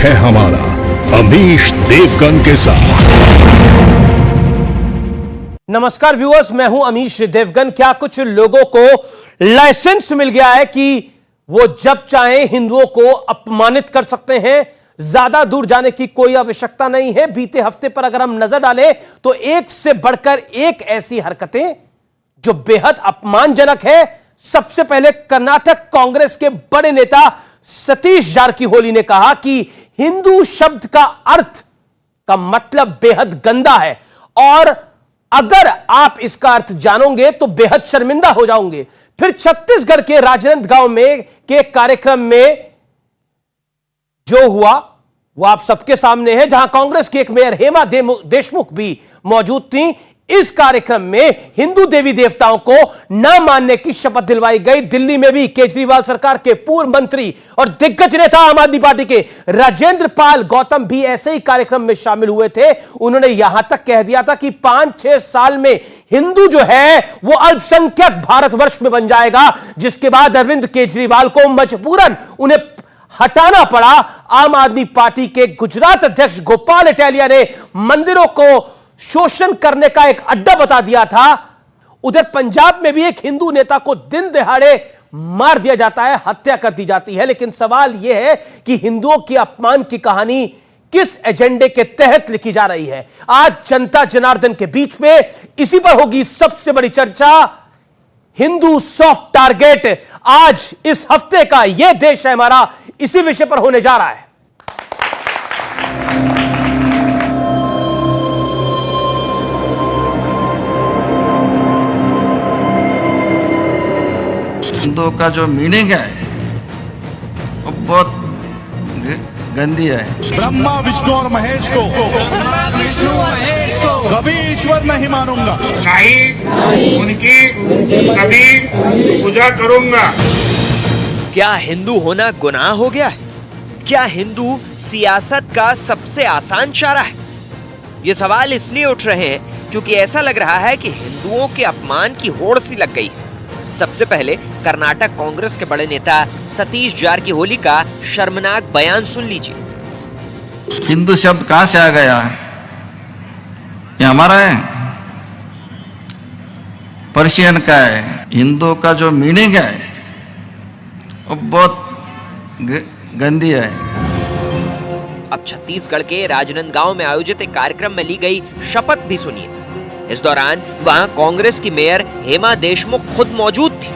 है हमारा अमीश देवगन के साथ। नमस्कार व्यूअर्स, मैं हूं अमीश देवगन। क्या कुछ लोगों को लाइसेंस मिल गया है कि वो जब चाहे हिंदुओं को अपमानित कर सकते हैं? ज्यादा दूर जाने की कोई आवश्यकता नहीं है। बीते हफ्ते पर अगर हम नजर डालें तो एक से बढ़कर एक ऐसी हरकतें जो बेहद अपमानजनक है। सबसे पहले कर्नाटक कांग्रेस के बड़े नेता सतीश जारकीहोली ने कहा कि हिंदू शब्द का अर्थ का मतलब बेहद गंदा है और अगर आप इसका अर्थ जानोगे तो बेहद शर्मिंदा हो जाओगे। फिर छत्तीसगढ़ के राजनांदगांव में के कार्यक्रम में जो हुआ वो आप सबके सामने है, जहां कांग्रेस की एक मेयर हेमा देशमुख भी मौजूद थी। इस कार्यक्रम में हिंदू देवी देवताओं को न मानने की शपथ दिलवाई गई। दिल्ली में भी केजरीवाल सरकार के पूर्व मंत्री और दिग्गज नेता आम आदमी पार्टी के राजेंद्र पाल गौतम भी ऐसे ही कार्यक्रम में शामिल हुए थे। उन्होंने यहां तक कह दिया था कि 5-6 साल में हिंदू जो है वो अल्पसंख्यक भारतवर्ष में बन जाएगा, जिसके बाद अरविंद केजरीवाल को मजबूरन उन्हें हटाना पड़ा। आम आदमी पार्टी के गुजरात अध्यक्ष गोपाल इटालिया ने मंदिरों को शोषण करने का एक अड्डा बता दिया था। उधर पंजाब में भी एक हिंदू नेता को दिन दिहाड़े मार दिया जाता है, हत्या कर दी जाती है। लेकिन सवाल यह है कि हिंदुओं की अपमान की कहानी किस एजेंडे के तहत लिखी जा रही है? आज जनता जनार्दन के बीच में इसी पर होगी सबसे बड़ी चर्चा। हिंदू सॉफ्ट टारगेट आज इस हफ्ते का यह देश है हमारा, इसी विषय पर होने जा रहा है। हिंदुओं का जो मीनिंग है वो बहुत गंदी है। ब्रह्मा विष्णु और महेश को कभी ईश्वर नहीं मानूंगा, नहीं उनकी कभी पूजा करूंगा। क्या हिंदू होना गुनाह हो गया है? क्या हिंदू सियासत का सबसे आसान चारा है? ये सवाल इसलिए उठ रहे हैं क्योंकि ऐसा लग रहा है कि हिंदुओं के अपमान की होड़ सी लग गई है। सबसे पहले कर्नाटक कांग्रेस के बड़े नेता सतीश जारकीहोली का शर्मनाक बयान सुन लीजिए। हिंदू शब्द कहां से आ गया है? ये हमारा है, पर्शियन का है। हिंदू का जो मीनिंग है वो बहुत गंदी है। अब छत्तीसगढ़ के राजनांदगांव में आयोजित एक कार्यक्रम में ली गई शपथ भी सुनिए। इस दौरान वहां कांग्रेस की मेयर हेमा देशमुख खुद मौजूद थी।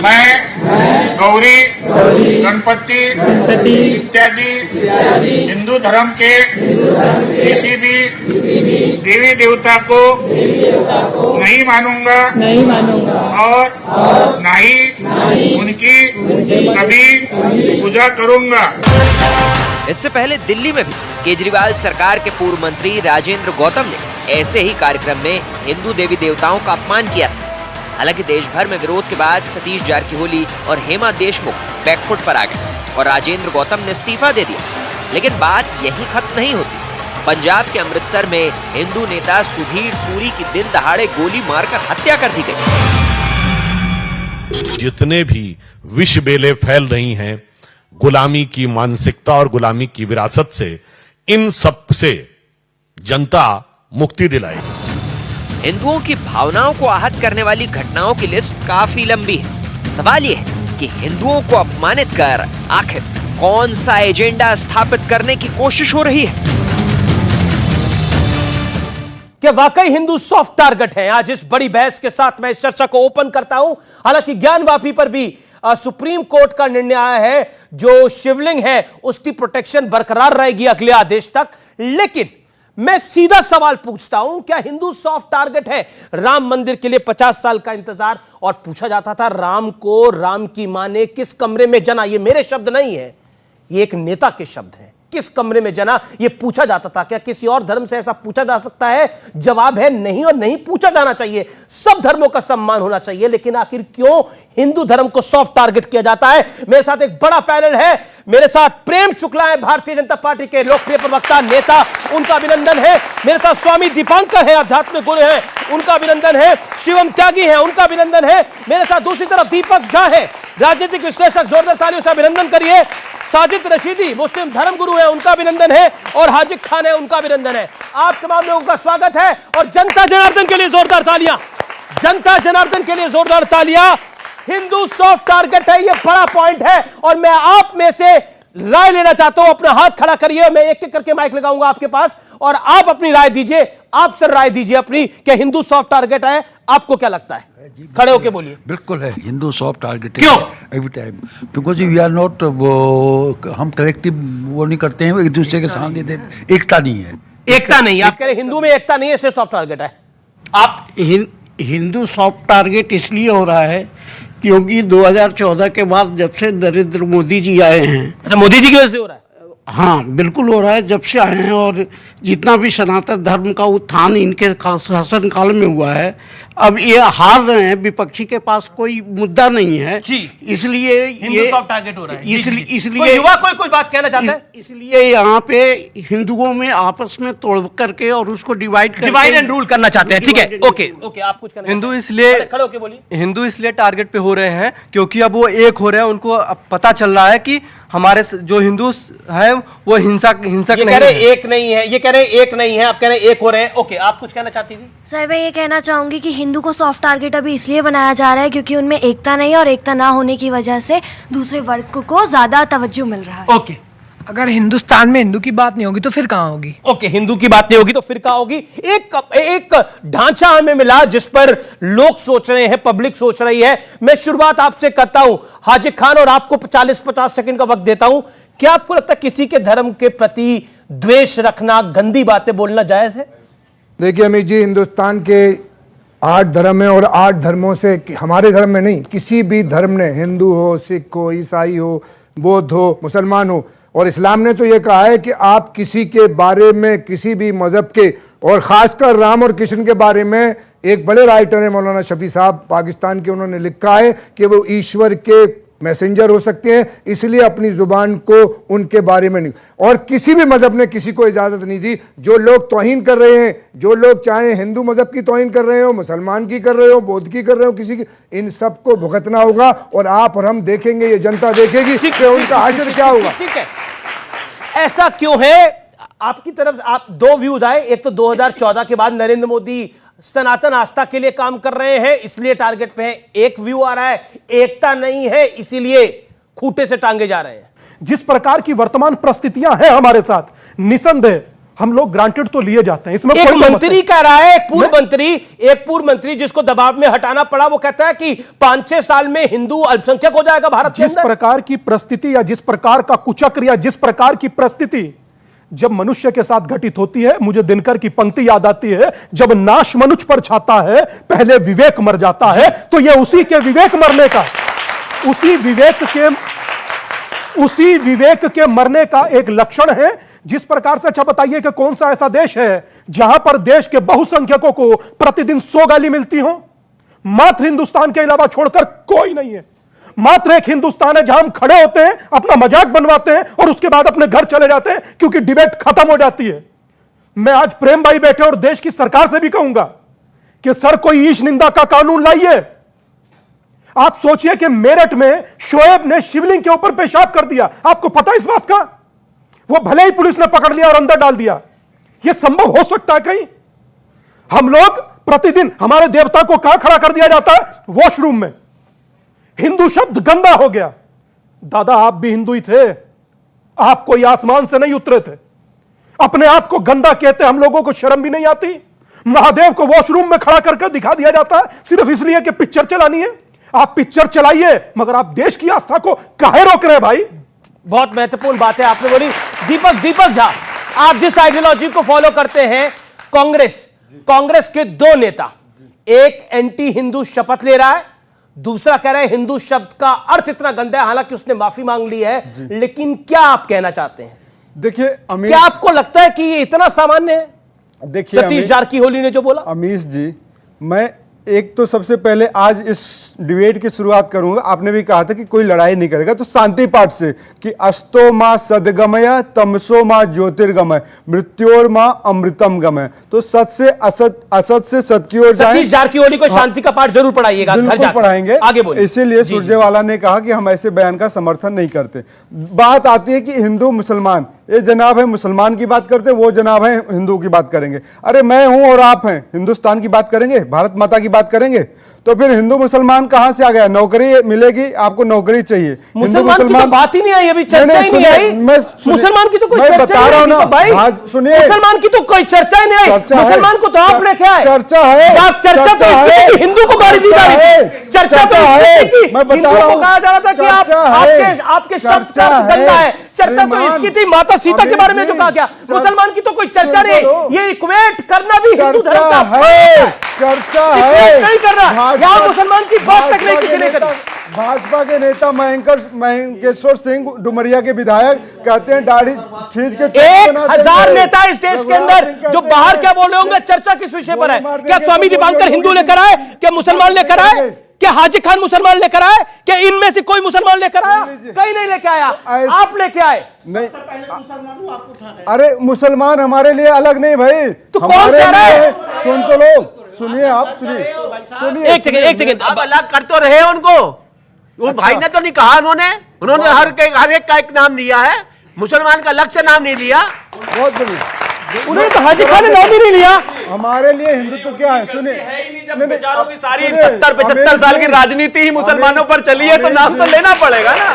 मैं गौरी, गणपति इत्यादि हिंदू धर्म के किसी भी देवी देवता को नहीं मानूंगा और ना ही उनकी कभी पूजा करूंगा। इससे पहले दिल्ली में भी केजरीवाल सरकार के पूर्व मंत्री राजेंद्र गौतम ने ऐसे ही कार्यक्रम में हिंदू देवी देवताओं का अपमान किया था। हालांकि देश भर में विरोध के बाद सतीश जारकीहोली और हेमा देशमुख बैकफुट पर आ गए और राजेंद्र गौतम ने इस्तीफा दे दिया। लेकिन बात यहीं खत्म नहीं होती। पंजाब के अमृतसर में हिंदू नेता सुधीर सूरी की दिन दहाड़े गोली मारकर हत्या कर दी गई। जितने भी विष बेले फैल रही हैं गुलामी की मानसिकता और गुलामी की विरासत से, इन सब से जनता मुक्ति दिलाएगी। हिंदुओं की भावनाओं को आहत करने वाली घटनाओं की लिस्ट काफी लंबी है। सवाल यह है कि हिंदुओं को अपमानित कर आखिर कौन सा एजेंडा स्थापित करने की कोशिश हो रही है? क्या वाकई हिंदू सॉफ्ट टारगेट है? आज इस बड़ी बहस के साथ मैं इस चर्चा को ओपन करता हूं। हालांकि ज्ञानवापी पर भी सुप्रीम कोर्ट का निर्णय आया है, जो शिवलिंग है उसकी प्रोटेक्शन बरकरार रहेगी अगले आदेश तक। लेकिन मैं सीधा सवाल पूछता हूं, क्या हिंदू सॉफ्ट टारगेट है? राम मंदिर के लिए 50 साल का इंतजार, और पूछा जाता था राम को राम की मां ने किस कमरे में जना। ये मेरे शब्द नहीं है, ये एक नेता के शब्द हैं। किस कमरे में जना यह पूछा जाता था। क्या किसी और धर्म से ऐसा पूछा जा सकता है? जवाब है नहीं, और नहीं पूछा जाना चाहिए। सब धर्मों का सम्मान होना चाहिए। लेकिन आखिर क्यों हिंदू धर्म को सॉफ्ट टारगेट किया जाता है? मेरे साथ एक बड़ा पैनल है। मेरे साथ प्रेम शुक्ला है, भारतीय जनता पार्टी के लोकप्रिय प्रवक्ता नेता, उनका अभिनंदन है। मेरे साथ स्वामी दीपांकर है, आध्यात्मिक गुरु हैं, उनका अभिनंदन है। शिवम त्यागी हैं, उनका अभिनंदन है। मेरे साथ दूसरी तरफ दीपक झा है, राजनीतिक विश्लेषक, जोरदार तालियों से अभिनंदन करिए। साजिद रशीदी मुस्लिम धर्मगुरु है, उनका अभिनंदन है, और हाजिक खान है, उनका अभिनंदन है। आप तमाम लोगों का स्वागत है और जनता जनार्दन के लिए जोरदार तालियां, जनता जनार्दन के लिए जोरदार तालियां। हिंदू सॉफ्ट टारगेट है, ये बड़ा पॉइंट है और मैं आप में से राय लेना चाहता हूं। अपना हाथ खड़ा करिए, मैं एक एक करके माइक लगाऊंगा आपके पास और आप अपनी राय दीजिए। आप सर राय दीजिए अपनी कि हिंदू सॉफ्ट टारगेट है, आपको क्या लगता है? खड़े होके बोलिए। बिल्कुल है, हिंदू सॉफ्ट टारगेट क्यों? Every time because we are not, हम कलेक्टिव वो नहीं करते हैं, एक दूसरे के सामने देते, एकता नहीं है। एकता नहीं, आप कह रहे हिंदू में एकता नहीं है, इससे सॉफ्ट टारगेट है। आप हिंदू सॉफ्ट टारगेट इसलिए हो रहा है क्योंकि 2014 के बाद जब से नरेंद्र मोदी जी आए हैं, अच्छा मोदी जी की वजह से हो रहा है? हाँ बिल्कुल हो रहा है, जब से आए हैं, और जितना भी सनातन धर्म का उत्थान इनके शासन काल में हुआ है, अब ये हार रहे हैं, विपक्षी के पास कोई मुद्दा नहीं है जी, इसलिए हिंदू सॉफ्ट टारगेट हो रहा है। इसलिए युवा कोई बात कहना चाहता है? इसलिए यहाँ पे हिंदुओं में आपस में तोड़ करके और उसको डिवाइड एंड रूल करना चाहते हैं। ठीक है, ओके ओके, आप कुछ कहना? हिंदू इसलिए खड़े होके बोलिए। हिंदू इसलिए टारगेट पे हो रहे हैं क्योंकि अब वो एक हो रहे हैं, उनको अब पता चल रहा है कि हमारे जो हिंदू है वो हिंसक नहीं है। एक नहीं है, ये कह रहे एक नहीं है, आप कह रहे एक हो रहे हैं। ओके, आप कुछ कहना चाहती थी? सर मैं ये कहना चाहूंगी कि हिंदू को सॉफ्ट टारगेट अभी इसलिए बनाया जा रहा है क्योंकि उनमें एकता नहीं है और एकता ना होने की वजह से दूसरे वर्ग को ज्यादा तवज्जो मिल रहा है। ओके, अगर हिंदुस्तान में हिंदू की बात नहीं होगी तो फिर कहाँ होगी? ओके, हिंदू की बात नहीं होगी तो फिर कहाँ होगी? एक ढांचा हमें मिला जिस पर लोग सोच रहे हैं, पब्लिक सोच रही है। मैं शुरुआत आपसे करता हूं हाजिक खान, और आपको 40-50 सेकंड का वक्त देता हूं। क्या आपको लगता है किसी के धर्म के प्रति द्वेष रखना, गंदी बातें बोलना जायज है? देखिए अमित जी, हिंदुस्तान के 8 धर्म है और 8 धर्मों से, हमारे धर्म में नहीं, किसी भी धर्म ने, हिंदू हो, सिख हो, ईसाई हो, बौद्ध हो, मुसलमान हो, और इस्लाम ने तो ये कहा है कि आप किसी के बारे में, किसी भी मजहब के, और ख़ासकर राम और कृष्ण के बारे में, एक बड़े राइटर हैं मौलाना शफी साहब पाकिस्तान के, उन्होंने लिखा है कि वो ईश्वर के मैसेंजर हो सकते हैं, इसलिए अपनी जुबान को उनके बारे में नहीं, और किसी भी मजहब ने किसी को इजाज़त नहीं दी। जो लोग तौहीन कर रहे हैं, जो लोग चाहे हिंदू मजहब की तौहीन कर रहे हो, मुसलमान की कर रहे हो, बौद्ध की कर रहे हो, किसी की, इन सबको भुगतना होगा, और आप और हम देखेंगे, ये जनता देखेगी कि उनका हाशिर क्या होगा। ठीक है, ऐसा क्यों है? आपकी तरफ आप 2 व्यूज आए। एक तो 2014 के बाद नरेंद्र मोदी सनातन आस्था के लिए काम कर रहे हैं इसलिए टारगेट पे है। एक व्यू आ रहा है एकता नहीं है इसीलिए खूंटे से टांगे जा रहे हैं। जिस प्रकार की वर्तमान परिस्थितियां हैं हमारे साथ, निसंदेह हम लोग ग्रांटेड तो लिए जाते हैं। इसमें एक मंत्री कह रहा है, एक पूर्व मंत्री जिसको दबाव में हटाना पड़ा, वो कहता है कि 5-6 साल में हिंदू अल्पसंख्यक हो जाएगा भारत के अंदर। जिस प्रकार की परिस्थिति या जिस प्रकार का कुचक्र या जिस प्रकार की परिस्थिति जब मनुष्य के साथ घटित होती है, मुझे दिनकर की पंक्ति याद आती है, जब नाश मनुष्य पर छाता है पहले विवेक मर जाता है। तो ये उसी के विवेक मरने का, उसी विवेक के मरने का एक लक्षण है। जिस प्रकार से, अच्छा बताइए कि कौन सा ऐसा देश है जहां पर देश के बहुसंख्यकों को प्रतिदिन 100 गाली मिलती हो? मात्र हिंदुस्तान के अलावा छोड़कर कोई नहीं है। मात्र एक हिंदुस्तान है जहां हम खड़े होते हैं, अपना मजाक बनवाते हैं और उसके बाद अपने घर चले जाते हैं क्योंकि डिबेट खत्म हो जाती है। मैं आज प्रेम भाई बैठे और देश की सरकार से भी कहूंगा कि सर कोई ईश निंदा का कानून लाइए। आप सोचिए कि मेरठ में शोएब ने शिवलिंग के ऊपर पेशाब कर दिया, आपको पता है इस बात का? वो भले ही पुलिस ने पकड़ लिया और अंदर डाल दिया। यह संभव हो सकता है कहीं? हम लोग प्रतिदिन, हमारे देवता को कहां खड़ा कर दिया जाता है? वॉशरूम में। हिंदू शब्द गंदा हो गया। दादा आप भी हिंदू ही थे, आप कोई आसमान से नहीं उतरे थे। अपने आप को गंदा कहते, हम लोगों को शर्म भी नहीं आती? महादेव को वॉशरूम में खड़ा करके दिखा दिया जाता है सिर्फ इसलिए कि पिक्चर चलानी है। आप पिक्चर चलाइए, मगर आप देश की आस्था को काहे रोक रहे हैं भाई? बहुत महत्वपूर्ण बात है आपने बोली। दीपक झा, आप जिस आइडियोलॉजी को फॉलो करते हैं, कांग्रेस के 2 नेता, एक एंटी हिंदू शपथ ले रहा है, दूसरा कह रहा है हिंदू शब्द का अर्थ इतना गंदा है, हालांकि उसने माफी मांग ली है, लेकिन क्या आप कहना चाहते हैं? देखिए क्या आपको लगता है कि ये इतना सामान्य है? देखिए सतीश जारकीहोली ने जो बोला। अमीश जी, मैं एक तो सबसे पहले आज इस डिबेट की शुरुआत करूंगा। आपने भी कहा था कि कोई लड़ाई नहीं करेगा, तो शांति पाठ से कि अस्तो मां सदगमय तमसो मां ज्योतिर्गमय मृत्योर मां अमृतम गमय। तो सत से असत, असत से सत की ओर जाएं। सतीश जारकिहोली को शांति का पाठ जरूर पढ़ाइएगा, घर जाकर पढ़ाएंगे, आगे बोलिए। इसीलिए सुरजेवाला ने कहा कि हम ऐसे बयान का समर्थन नहीं करते। बात आती है कि हिंदू मुसलमान, ये जनाब है मुसलमान की बात करते, वो जनाब है हिंदू की बात करेंगे। अरे मैं हूं और आप हैं, हिंदुस्तान की बात करेंगे, भारत माता की बात करेंगे, तो फिर हिंदू मुसलमान कहां से आ गया? नौकरी मिलेगी, आपको नौकरी चाहिए। मुसलमान की तो बात ही नहीं आई, अभी चर्चा ही नहीं आई। मुसलमान की तो कोई चर्चा बता रहा हूं ना भाई, सुनिए, मुसलमान की तो कोई चर्चा ही नहीं आई। मुसलमान को तो आप लेके आए। चर्चा है, चर्चा तो इसकी थी, हिंदू को गाली दी जा रही थी। चर्चा तो इसकी थी, मैं बता रहा हूं, कहा जा रहा था कि आपके शब्द का अर्थ गंदा है। चर्चा तो इसकी थी माता सीता के बारे में जो कहा गया। मुसलमान की तो कोई चर्चा नहीं, ये इक्वेट करना भी हिंदू धर्म का है। चर्चा है, नहीं कर रहा, यहाँ मुसलमान की बात तक नहीं किसी ने करी। भाजपा के नेता महेंकेश्वर सिंह डुमरिया के विधायक कहते हैं दाढ़ी खींच के 1000 नेता इस देश के अंदर जो बाहर क्या बोल रहे होंगे, चर्चा किस विषय पर है? क्या स्वामी दीपांकर हिंदू लेकर आए? क्या मुसलमान लेकर आए? क्या हाजी खान मुसलमान लेकर आए? क्या इनमें से कोई मुसलमान लेकर आया? कहीं नहीं लेके आया, आप लेके आए। नहीं, अरे मुसलमान हमारे लिए अलग नहीं भाई, तो कौन कह रहा है? सुन तो लो, सुनिए आप, सुनिए एक सेकंड अब अलग कर तो रहे उनको। वो भाई ने तो नहीं कहा, उन्होंने हर एक का एक नाम लिया है, मुसलमान का अलग से नाम नहीं लिया। बहुत बढ़िया, उन्होंने तो हाजी खान ने नाम ही नहीं लिया। हमारे लिए हिंदुत्व क्या है? सुनिए, सारी 70-75 साल की राजनीति ही मुसलमानों पर चली है, तो नाम तो लेना पड़ेगा ना।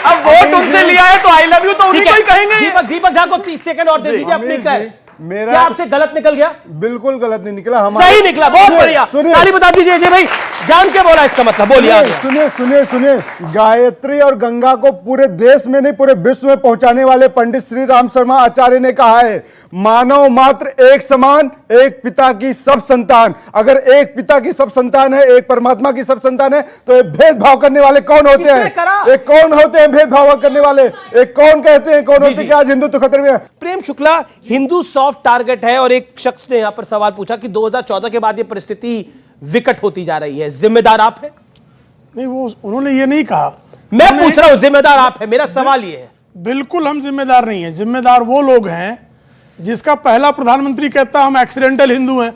अब वोट उनसे लिया है तो आई लव यू तो उन्हीं को ही कहेंगे। दीपक झा को 30 सेकंड और दे दीजिए अपनी कर। मेरा क्या आपसे गलत निकल गया? बिल्कुल गलत नहीं निकला, सही निकला, बहुत बढ़िया। ताली बता दीजिए जी भाई, जान के बोला इसका मतलब, बोलिए। सुनिए, गायत्री और गंगा को पूरे देश में नहीं पूरे विश्व में पहुंचाने वाले पंडित श्री राम शर्मा आचार्य ने कहा है, मानव मात्र एक समान, एक पिता की सब संतान। अगर एक पिता की सब संतान है, एक परमात्मा की सब संतान है, तो ये भेदभाव करने वाले कौन होते हैं? ये कौन होते हैं भेदभाव करने वाले? एक कौन कहते हैं, कौन होते हैं? क्या आज हिंदुत्व खतरे में है? प्रेम शुक्ला, हिंदू सॉफ्ट टारगेट है, और एक शख्स ने यहां पर सवाल पूछा कि 2014 के बाद ये परिस्थिति विकट होती जा रही है, जिम्मेदार आप हैं? नहीं, वो उन्होंने ये नहीं कहा। मैं पूछ रहा हूं, जिम्मेदार आप हैं, मेरा सवाल ये है। बिल्कुल हम जिम्मेदार नहीं है। जिम्मेदार वो लोग हैं जिसका पहला प्रधानमंत्री कहता हम एक्सीडेंटल हिंदू हैं,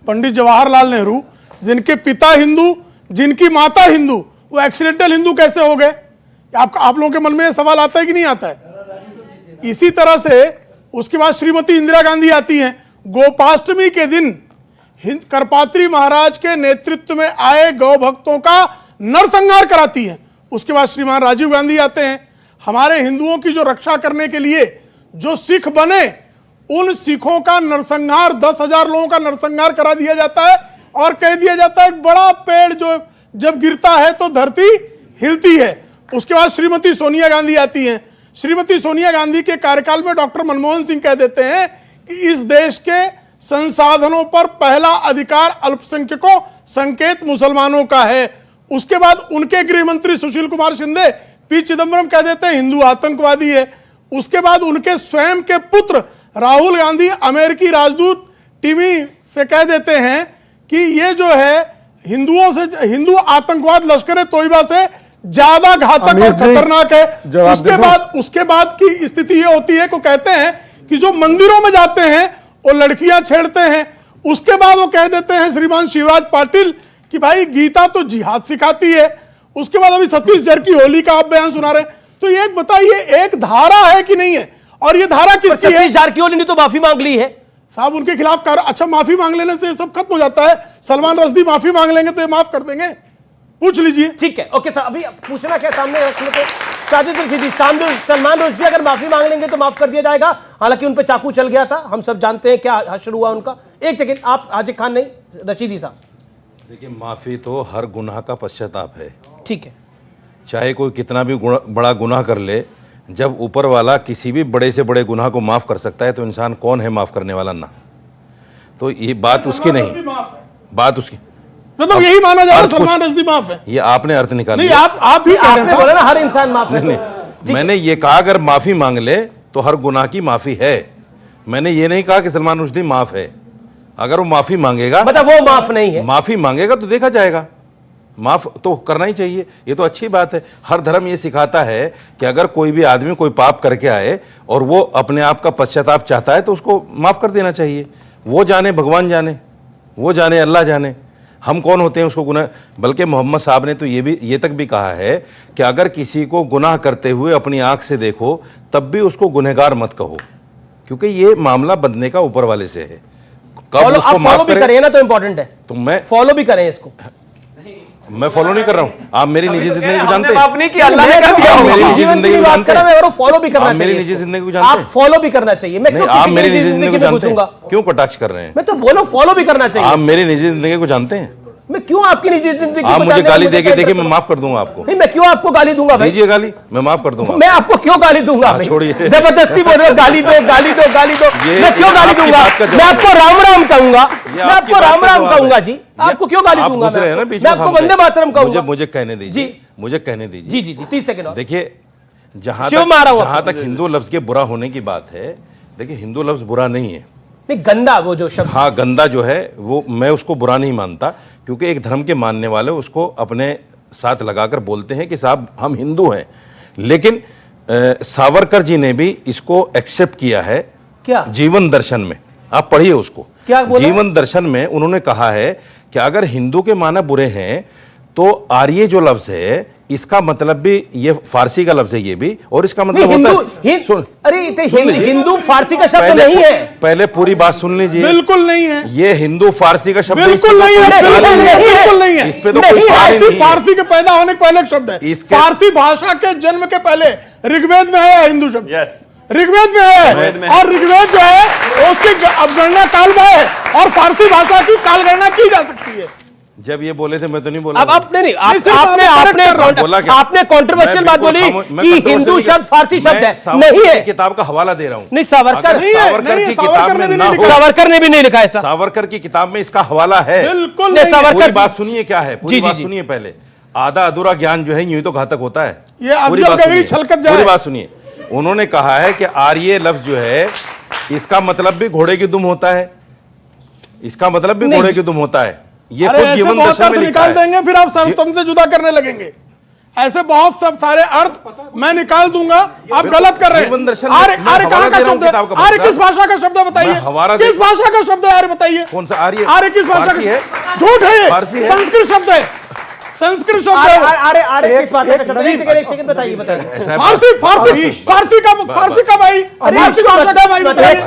पंडित जवाहरलाल नेहरू, जिनके पिता हिंदू, जिनकी माता हिंदू, वो एक्सीडेंटल हिंदू कैसे हो गए? आप लोगों के मन में ये सवाल आता है कि नहीं आता है? इसी तरह से उसके बाद श्रीमती इंदिरा गांधी आती हैं, गोपाष्टमी के दिन करपात्री महाराज के नेतृत्व में आए गौ भक्तों का नरसंहार कराती हैं। उसके बाद श्रीमान राजीव गांधी आते हैं, हमारे हिंदुओं की जो रक्षा करने के लिए जो सिख बने, उन सिखों का नरसंहार, 10,000 लोगों का नरसंहार करा दिया जाता है और कह दिया जाता है एक बड़ा पेड़ जो जब गिरता है तो धरती हिलती है। उसके बाद श्रीमती सोनिया गांधी आती हैं। श्रीमती सोनिया गांधी के कार्यकाल में डॉक्टर मनमोहन सिंह कह देते हैं कि इस देश के संसाधनों पर पहला अधिकार अल्पसंख्यकों, संकेत मुसलमानों का है। उसके बाद उनके गृह मंत्री सुशील कुमार शिंदे, पी चिदंबरम कह देते हैं हिंदू आतंकवादी है। उसके बाद उनके स्वयं के पुत्र राहुल गांधी अमेरिकी राजदूत टिमी से कह देते हैं कि ये जो है हिंदुओं से, हिंदू आतंकवाद लश्कर तोयबा से ज्यादा घातक और खतरनाक है। उसके बाद की स्थिति ये होती है को कहते हैं कि जो मंदिरों में जाते हैं वो लड़कियां छेड़ते हैं। उसके बाद वो कह देते हैं श्रीमान शिवराज पाटिल कि भाई गीता तो जिहाद सिखाती है। उसके बाद अभी सतीश जारकिहोली का आप बयान सुना रहे हैं। तो ये बताइए, एक धारा है कि नहीं है? और ये धारा किसकी है? सतीश जारकिहोली ने तो माफी मांग ली है साहब, उनके खिलाफ अच्छा, माफी मांग लेने से सब खत्म हो जाता है? सलमान रश्दी माफी मांग लेंगे तो ये माफ कर देंगे? पूछ लीजिए। ठीक है, ओके सर, अभी पूछना क्या सामने रख लेते। साजिद रशीदी, सलमान रश्दी अगर माफी मांग लेंगे तो माफ कर दिया जाएगा, हालांकि उन पे चाकू चल गया था, हम सब जानते हैं क्या हश्र हुआ उनका। एक सेकंड, आप हाजिर खान नहीं, रशीदी साहब। देखिए, माफी तो हर गुनाह का पश्चाताप है। ठीक है, चाहे कोई कितना भी बड़ा गुनाह कर ले, जब ऊपर वाला किसी भी बड़े से बड़े गुनाह को माफ कर सकता है तो इंसान कौन है माफ करने वाला? ना, तो ये बात उसकी नहीं, बात उसकी, मतलब यही माना जा रहा है सलमान रश्दी माफ है। ये आपने अर्थ निकाला। नहीं, आप ही आपने बोला ना हर इंसान माफ है। मैंने ये कहा अगर माफी मांग ले तो हर गुनाह की माफी है। मैंने ये नहीं कहा कि सलमान रश्दी माफ है। अगर वो माफी मांगेगा, मतलब वो माफ नहीं है, माफी मांगेगा तो देखा जाएगा, माफ तो करना ही चाहिए। ये तो अच्छी बात है। हर धर्म ये सिखाता है कि अगर कोई भी आदमी कोई पाप करके आए और वो अपने आप का पश्चाताप चाहता है तो उसको माफ कर देना चाहिए। वो जाने, भगवान जाने, वो जाने, अल्लाह जाने, हम कौन होते हैं उसको गुनाह। बल्कि मोहम्मद साहब ने तो ये तक भी कहा है कि अगर किसी को गुनाह करते हुए अपनी आंख से देखो तब भी उसको गुनहगार मत कहो, क्योंकि ये मामला बंदने का ऊपर वाले से है। कब उसको फॉलो भी करें ना तो इंपॉर्टेंट है, तो मैं फॉलो भी करें इसको। मैं फॉलो नहीं कर रहा हूं। आप मेरी निजी जिंदगी को जानते हैं, माफ नहीं किया, अल्लाह ने कर दिया। मेरी निजी जिंदगी को जानते हैं, और फॉलो भी करना चाहिए। मेरी निजी जिंदगी को जानते हैं, आप फॉलो भी करना चाहिए। मैं क्यों आप मेरी निजी जिंदगी को में जानते हैं, घुसूंगा? क्यों कटाक्ष कर रहे हैं? मैं तो बोलो फॉलो भी करना चाहिए। आप मेरी निजी जिंदगी को जानते हैं, मैं क्यों आपकी निजी जिंदगी आप मुझे गाली देके देखिए, मैं माफ कर दूंगा आपको। नहीं, मैं क्यों आपको गाली दूंगा भाई? दीजिए गाली, मैं माफ कर दूंगा। मैं आपको क्यों गाली दूंगा भाई? छोड़िए, जबरदस्ती बोल रहे हो गाली दो, गाली दो, गाली दो। मैं क्यों गाली दूंगा? मैं आपको राम राम कहूंगा, मैं आपको राम राम कहूंगा जी। आपको क्यों गाली दूंगा? मैं आपको वंदे मातरम कहूंगा। मुझे कहने दीजिए, मुझे कहने दीजिए। जी जी जी, 30 सेकंड। देखिए, जहां तक हिंदू लफ्ज के बुरा होने की बात है, देखिए हिंदू लफ्ज बुरा नहीं है। नहीं, गंदा वो जो शब्द, हाँ गंदा जो है वो मैं उसको बुरा नहीं मानता, क्योंकि एक धर्म के मानने वाले उसको अपने साथ लगाकर बोलते हैं कि साहब हम हिंदू हैं। लेकिन सावरकर जी ने भी इसको एक्सेप्ट किया है। क्या? जीवन दर्शन में आप पढ़िए उसको। क्या बोला? जीवन दर्शन में उन्होंने कहा है कि अगर हिंदू के माना बुरे हैं तो आर्य जो लफ्ज है इसका मतलब भी, ये फारसी का लफ्ज है ये भी, और इसका मतलब होता है, अरे हिंदू फारसी का शब्द नहीं है। पहले पूरी बात सुन लीजिए। बिल्कुल नहीं है, ये हिंदू फारसी का शब्द बिल्कुल नहीं है, बिल्कुल नहीं है। इस पे तो कोई सवाल ही नहीं है। फारसी के पैदा होने के पहले शब्द है। फारसी भाषा के जन्म के पहले ऋग्वेद में है हिंदू शब्द। यस, ऋग्वेद में है, और ऋग्वेद जो है उसकी अवगणना काल में है, और फारसी भाषा की कालगणना की जा सकती है। जब ये बोले थे मैं तो नहीं बोला। अब आपने नहीं, आपने कंट्रोवर्शियल बात बोली कि हिंदू शब्द फारसी शब्द है, नहीं है। किताब का हवाला दे रहा हूं। नहीं, सावरकर की किताब में ना हो, सावरकर ने भी नहीं लिखा है। सावरकर की किताब में इसका हवाला है। बिल्कुल नहीं, सावरकर बात सुनिए क्या है, पूरी बात सुनिए पहले। आधा अधूरा ज्ञान जो है यूं तो घातक होता है। पूरी बात सुनिए। उन्होंने कहा है कि आर्य लफ्ज जो है इसका मतलब भी घोड़े की दुम होता है, इसका मतलब भी घोड़े की दुम होता है। ये खुद जीवन दर्शन में निकाल देंगे, फिर आप संतम से जुदा करने लगेंगे। ऐसे बहुत सब सारे अर्थ मैं निकाल दूंगा, आप गलत कर रहे हैं। आर्य कहां का शब्द है? आर्य किस भाषा का शब्द है बताइए? किस भाषा का शब्द है आर्य बताइए? कौन सा आर्य? आर्य किस भाषा का? झूठ है ये, संस्कृत शब्द है, संस्कृत शब्द है। किस भाषा का शब्द है? एक सेकंड बताइए, बताइए। फारसी का भाई, फारसी भाषा का भाई बताइए।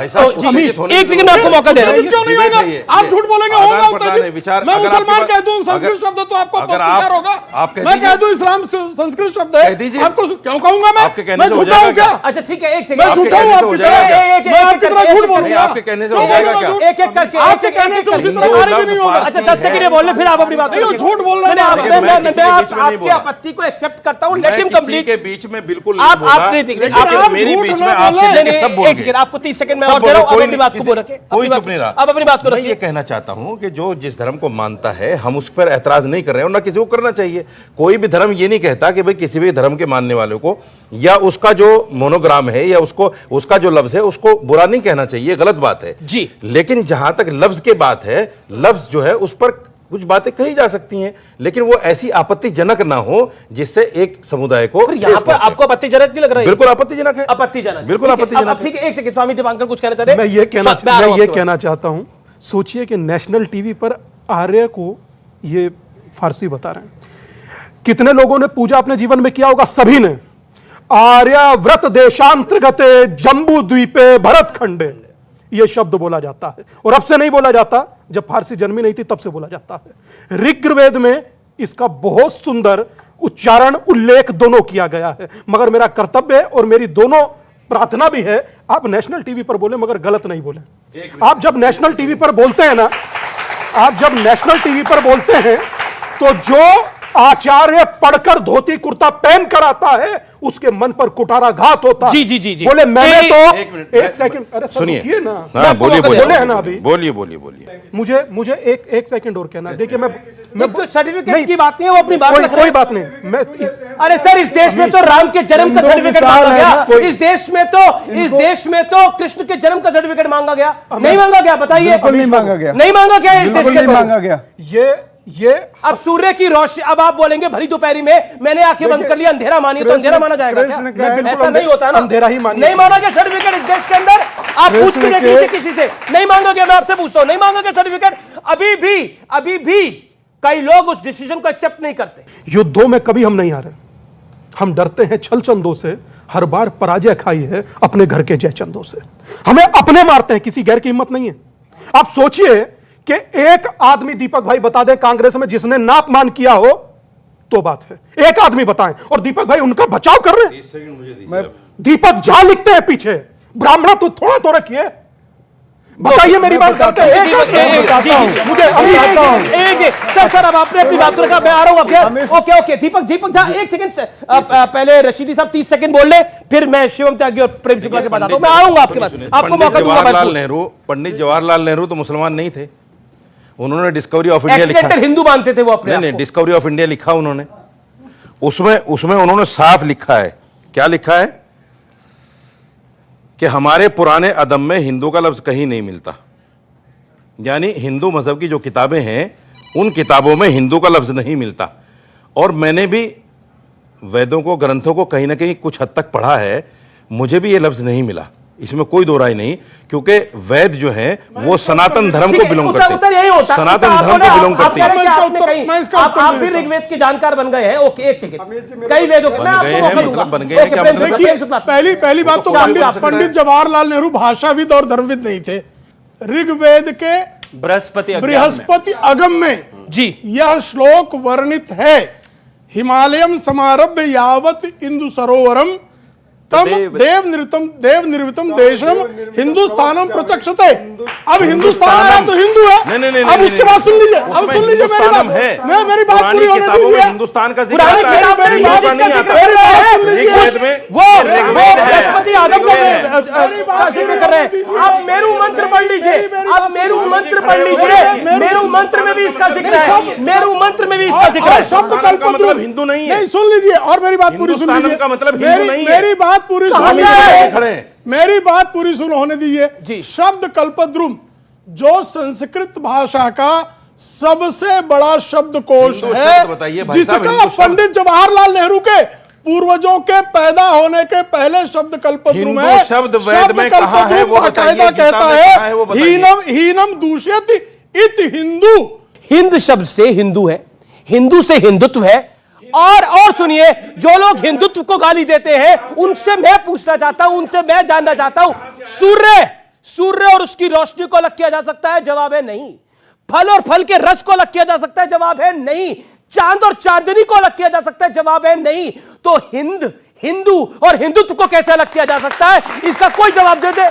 एक सेकंड आपको मौका दे रहा हूं। क्यों नहीं होगा? आप झूठ बोलेंगे होगा उत्तेजित। मैं मुसलमान कह दूं संस्कृत शब्द तो आपको विचार होगा। मैं कह दूं इस्लाम संस्कृत शब्द है, आपको क्यों कहूंगा? मैं झूठा हूं क्या? अच्छा ठीक है, एक सेकंड। मैं झूठा हूं आपकी तरह? मैं आपकी तरह झूठ बोलूंगा? आपके कहने से हो जाएगा क्या? एक एक करके, आपके कहने से उसी तरह आर्य भी नहीं होगा। अच्छा 10 सेकंड बोल ले, फिर आप अपनी बात। झूठ बोल रहे हैं। मैं आपकी आपत्ति को एक्सेप्ट करता हूं, लेट हिम कंप्लीट। के बीच में बिल्कुल आप नहीं मेरी बीच में आपसे सब बोल गए। आपको 30 सेकंड में और दे रहा हूं, अपनी बात को रखिए। कोई चुप नहीं रहा। अब अपनी बात को रखिए। मैं ये कहना चाहता हूं कि जो जिस धर्म को मानता है हम उस पर एतराज नहीं कर रहे हैं, और ना किसी को करना चाहिए। कोई भी धर्म ये नहीं कहता कि भाई किसी भी धर्म के मानने वालों को या उसका जो मोनोग्राम है या उसका जो लफ्ज है उसको बुरा नहीं कहना चाहिए, गलत बात है जी। लेकिन जहां तक लफ्ज की बात है, लफ्ज जो है उस पर कुछ बातें कही जा सकती हैं, लेकिन वो ऐसी आपत्तिजनक ना हो जिससे एक समुदाय को। यहाँ पर आपको आपत्तिजनक नहीं लग रहा है? बिल्कुल आपत्तिजनक है, आपत्तिजनक, बिल्कुल आपत्तिजनक। ठीक है, एक सेकंड स्वामी दीपांकर कुछ कहना चाह रहे हैं? मैं ये कहना चाहता हूं, सोचिए कि नेशनल टीवी पर आर्य को ये फारसी बता रहे हैं। कितने लोगों ने पूजा अपने जीवन में किया होगा? सभी ने। आर्यव्रत देशांतर्गते जम्बू द्वीपे भरत खंडे, यह शब्द बोला जाता है, और अब से नहीं बोला जाता, जब फारसी जन्मी नहीं थी तब से बोला जाता है। ऋग्वेद में इसका बहुत सुंदर उच्चारण उल्लेख दोनों किया गया है। मगर मेरा कर्तव्य है और मेरी दोनों प्रार्थना भी है, आप नेशनल टीवी पर बोले मगर गलत नहीं बोले। आप जब नेशनल टीवी पर बोलते हैं ना, आप जब नेशनल टीवी पर बोलते हैं तो जो आचार्य पढ़कर धोती कुर्ता पहन कर आता है उसके मन पर कुठाराघात होता। जी जी जी जी बोले मैंने तो एक सेकंड, अरे सुनिए रुकिए ना, हाँ बोलिए बोले है ना अभी, बोलिए बोलिए बोलिए मुझे एक सेकंड और कहना। देखिए मैं तो सर्टिफिकेट की बात नहीं है, वो अपनी बात रख रहे कोई हैं। बात नहीं, मैं अरे सर, इस देश में तो राम के जन्म का सर्टिफिकेट मांगा गया, इस देश में तो कृष्ण के जन्म का सर्टिफिकेट मांगा गया, नहीं मांगा गया? बताइए, नहीं मांगा गया, नहीं मांगा गया इस देश के मांगा गया। ये अब सूर्य की रोशनी, अब आप बोलेंगे भरी दोपहरी में मैंने आंखें बंद कर लिया, अंधेरा मानिए, तो अंधेरा माना जाएगा क्या? ऐसा नहीं होता ना, अंधेरा ही मानिए। नहीं माना गया सर्टिफिकेट इस देश के अंदर। आप पूछ के देखिए किसी से, नहीं मांगा गया। मैं आपसे पूछता हूं, नहीं मांगा गया सर्टिफिकेट? अभी भी कई लोग उस डिसीजन को एक्सेप्ट नहीं करते। युद्धों में कभी हम नहीं हारे, हम डरते हैं छल चंदों से, हर बार पराजय खाई है अपने घर के जयचंदों से। हमें अपने मारते हैं, किसी गैर की हिम्मत नहीं है। आप सोचिए कि एक आदमी, दीपक भाई बता दें कांग्रेस में जिसने नापमान किया हो, तो बात है, एक आदमी बताएं। और दीपक भाई उनका बचाव कर रहे हैं। दीपक झा लिखते हैं पीछे, ब्राह्मण तो थोड़ा तो रखिए। बताइए, मेरी बात करते हैं। सर अब आपने अपनी बात रखा, मैं आ रहा हूं। ओके दीपक झा, एक सेकंड पहले रशीदी साहब 30 सेकंड बोल ले, फिर मैं शिवम त्यागी और प्रेम शुक्ला के बताता हूं। मैं आऊंगा आपके पास, आपको मौका दूंगा। पंडित जवाहरलाल नेहरू तो मुसलमान नहीं थे, उन्होंने डिस्कवरी ऑफ इंडिया लिखा। हिंदू मानते थे वो अपने। नहीं, डिस्कवरी ऑफ इंडिया लिखा उन्होंने, उसमें उन्होंने साफ लिखा है, क्या लिखा है कि हमारे पुराने अदब में हिंदू का लफ्ज कहीं नहीं मिलता। यानी हिंदू मजहब की जो किताबें हैं उन किताबों में हिंदू का लफ्ज नहीं मिलता। और मैंने भी वेदों को, ग्रंथों को कहीं ना कहीं कुछ हद तक पढ़ा है, मुझे भी ये लफ्ज नहीं मिला, इसमें कोई दो राय नहीं, क्योंकि वेद जो है वो सनातन धर्म को बिलोंग करते हैं, सनातन धर्म को बिलोंग करते हैं। आप भी ऋग्वेद के जानकार बन गए हैं। ओके, एक सेकंड, कई वेदों के मैं आपको मौका दूंगा। बन गए हैं क्या मतलब? पहली बात तो पंडित जवाहरलाल नेहरू भाषाविद और धर्मविद नहीं थे। ऋग्वेद के बृहस्पति अगम में जी यह श्लोक वर्णित है, हिमालयम समारभ्य यावत इंदु सरोवरम तम देव निर्वितम देशम हिंदुस्तानम प्रचक्षते। अब हिंदुस्तान आया तो हिंदू है। नहीं, अब उसके बाद सुन लीजिए, अब सुन लीजिए मेरी बात, मेरी बात पूरी होने दीजिए। हिंदुस्तान का जिक्र पुरानी आता है, किताब में हिंदू का नहीं आता। ऋग्वेद में वो बृहस्पति आदम का जिक्र कर रहे हैं। आप मेरू मंत्र पढ़ लीजिए, आप मेरू मंत्र पढ़ लीजिए, मेरू मंत्र में भी इसका जिक्र है, मेरू मंत्र में भी इसका जिक्र है। शब्द कल्पद्रुम हिंदू नहीं है। नहीं, सुन लीजिए और मेरी बात पूरी सुन लीजिए। का मतलब हिंदू नहीं है। मेरी बात पूरी सुन लीजिए, मेरी बात पूरी सुन होने दीजिए। शब्द कल्पद्रुम जो संस्कृत भाषा का सबसे बड़ा शब्दकोश है, जिसका पंडित जवाहरलाल नेहरू के पूर्वजों के पैदा होने के पहले शब्द कल्पद्रुम है। शब्द वेद में कहाँ है वो बाकायदा कहता है, हीनम दूषयति इत हिंदू। हिंद शब्द से हिंदू है, हिंदू से हिंदुत्व है। और सुनिए, जो लोग हिंदुत्व को गाली देते हैं उनसे मैं पूछना चाहता हूं, उनसे मैं जानना चाहता हूं, सूर्य और उसकी रोशनी को अलग किया जा सकता है? जवाब है नहीं। फल और फल के रस को अलग किया जा सकता है? जवाब है नहीं। चांद और चांदनी को अलग किया जा सकता है? जवाब है नहीं। तो हिंदू और हिंदुत्व को कैसे अलग किया जा सकता है? इसका कोई जवाब दे दे।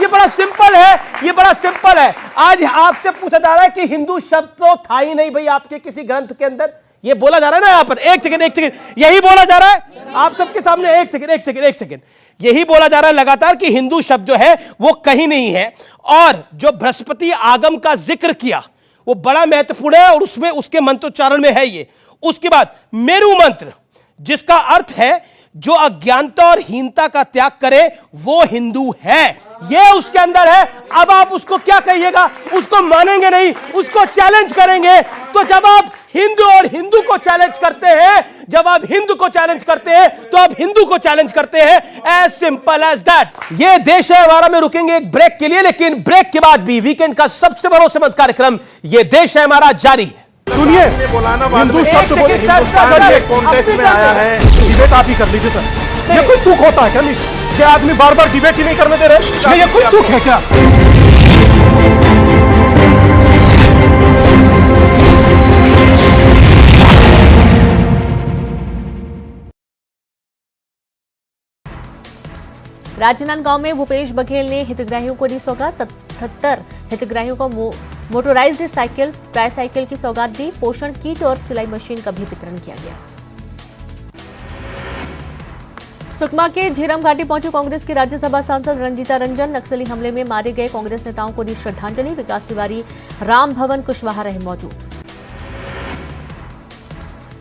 ये बड़ा सिंपल है, ये बड़ा सिंपल है। आज आपसे पूछा जा रहा है कि हिंदू शब्द तो था ही नहीं भाई आपके किसी ग्रंथ के अंदर। ये बोला जा रहा है ना यहाँ पर, एक सेकंड, यही बोला जा रहा है आप सबके सामने। एक सेकंड, यही बोला जा रहा है लगातार कि हिंदू शब्द जो है वो कहीं नहीं है। और जो बृहस्पति आगम का जिक्र किया वो बड़ा महत्वपूर्ण है और उसमें उसके मंत्रोच्चारण में है ये। उसके बाद मेरू मंत्र, जिसका अर्थ है जो अज्ञानता और हीनता का त्याग करे वो हिंदू है, ये उसके अंदर है। अब आप उसको क्या कहिएगा? उसको मानेंगे नहीं, उसको चैलेंज करेंगे। तो जब आप हिंदू और हिंदू को चैलेंज करते हैं, जब आप हिंदू को चैलेंज करते हैं तो आप हिंदू को चैलेंज करते हैं। As simple as that. ये देश है हमारा में रुकेंगे एक ब्रेक के लिए, लेकिन ब्रेक के बाद भी वीकेंड का सबसे भरोसेमंद कार्यक्रम ये देश है हमारा जारी है। सुनिए, हिंदू शब्द बोले, कॉन्टेक्स्ट में आया है, डिबेट आप ही कर लीजिए सर। ये कोई तुक होता है क्या? नहीं, ये आदमी बार बार डिबेट ही नहीं करने दे रहे, ये कोई तुक है क्या? राजनांदगांव में भूपेश बघेल ने हितग्राहियों को दी सौगात। 77 हितग्राहियों को मोटराइज्ड साइकिल, ट्राईसाइकिल की सौगात दी। पोषण किट और सिलाई मशीन का भी वितरण किया गया। सुकमा के झीरम घाटी पहुंचे कांग्रेस की राज्यसभा सांसद रंजीता रंजन। नक्सली हमले में मारे गए कांग्रेस नेताओं को दी श्रद्धांजलि। विकास तिवारी, राम भवन कुशवाहा रहे मौजूद।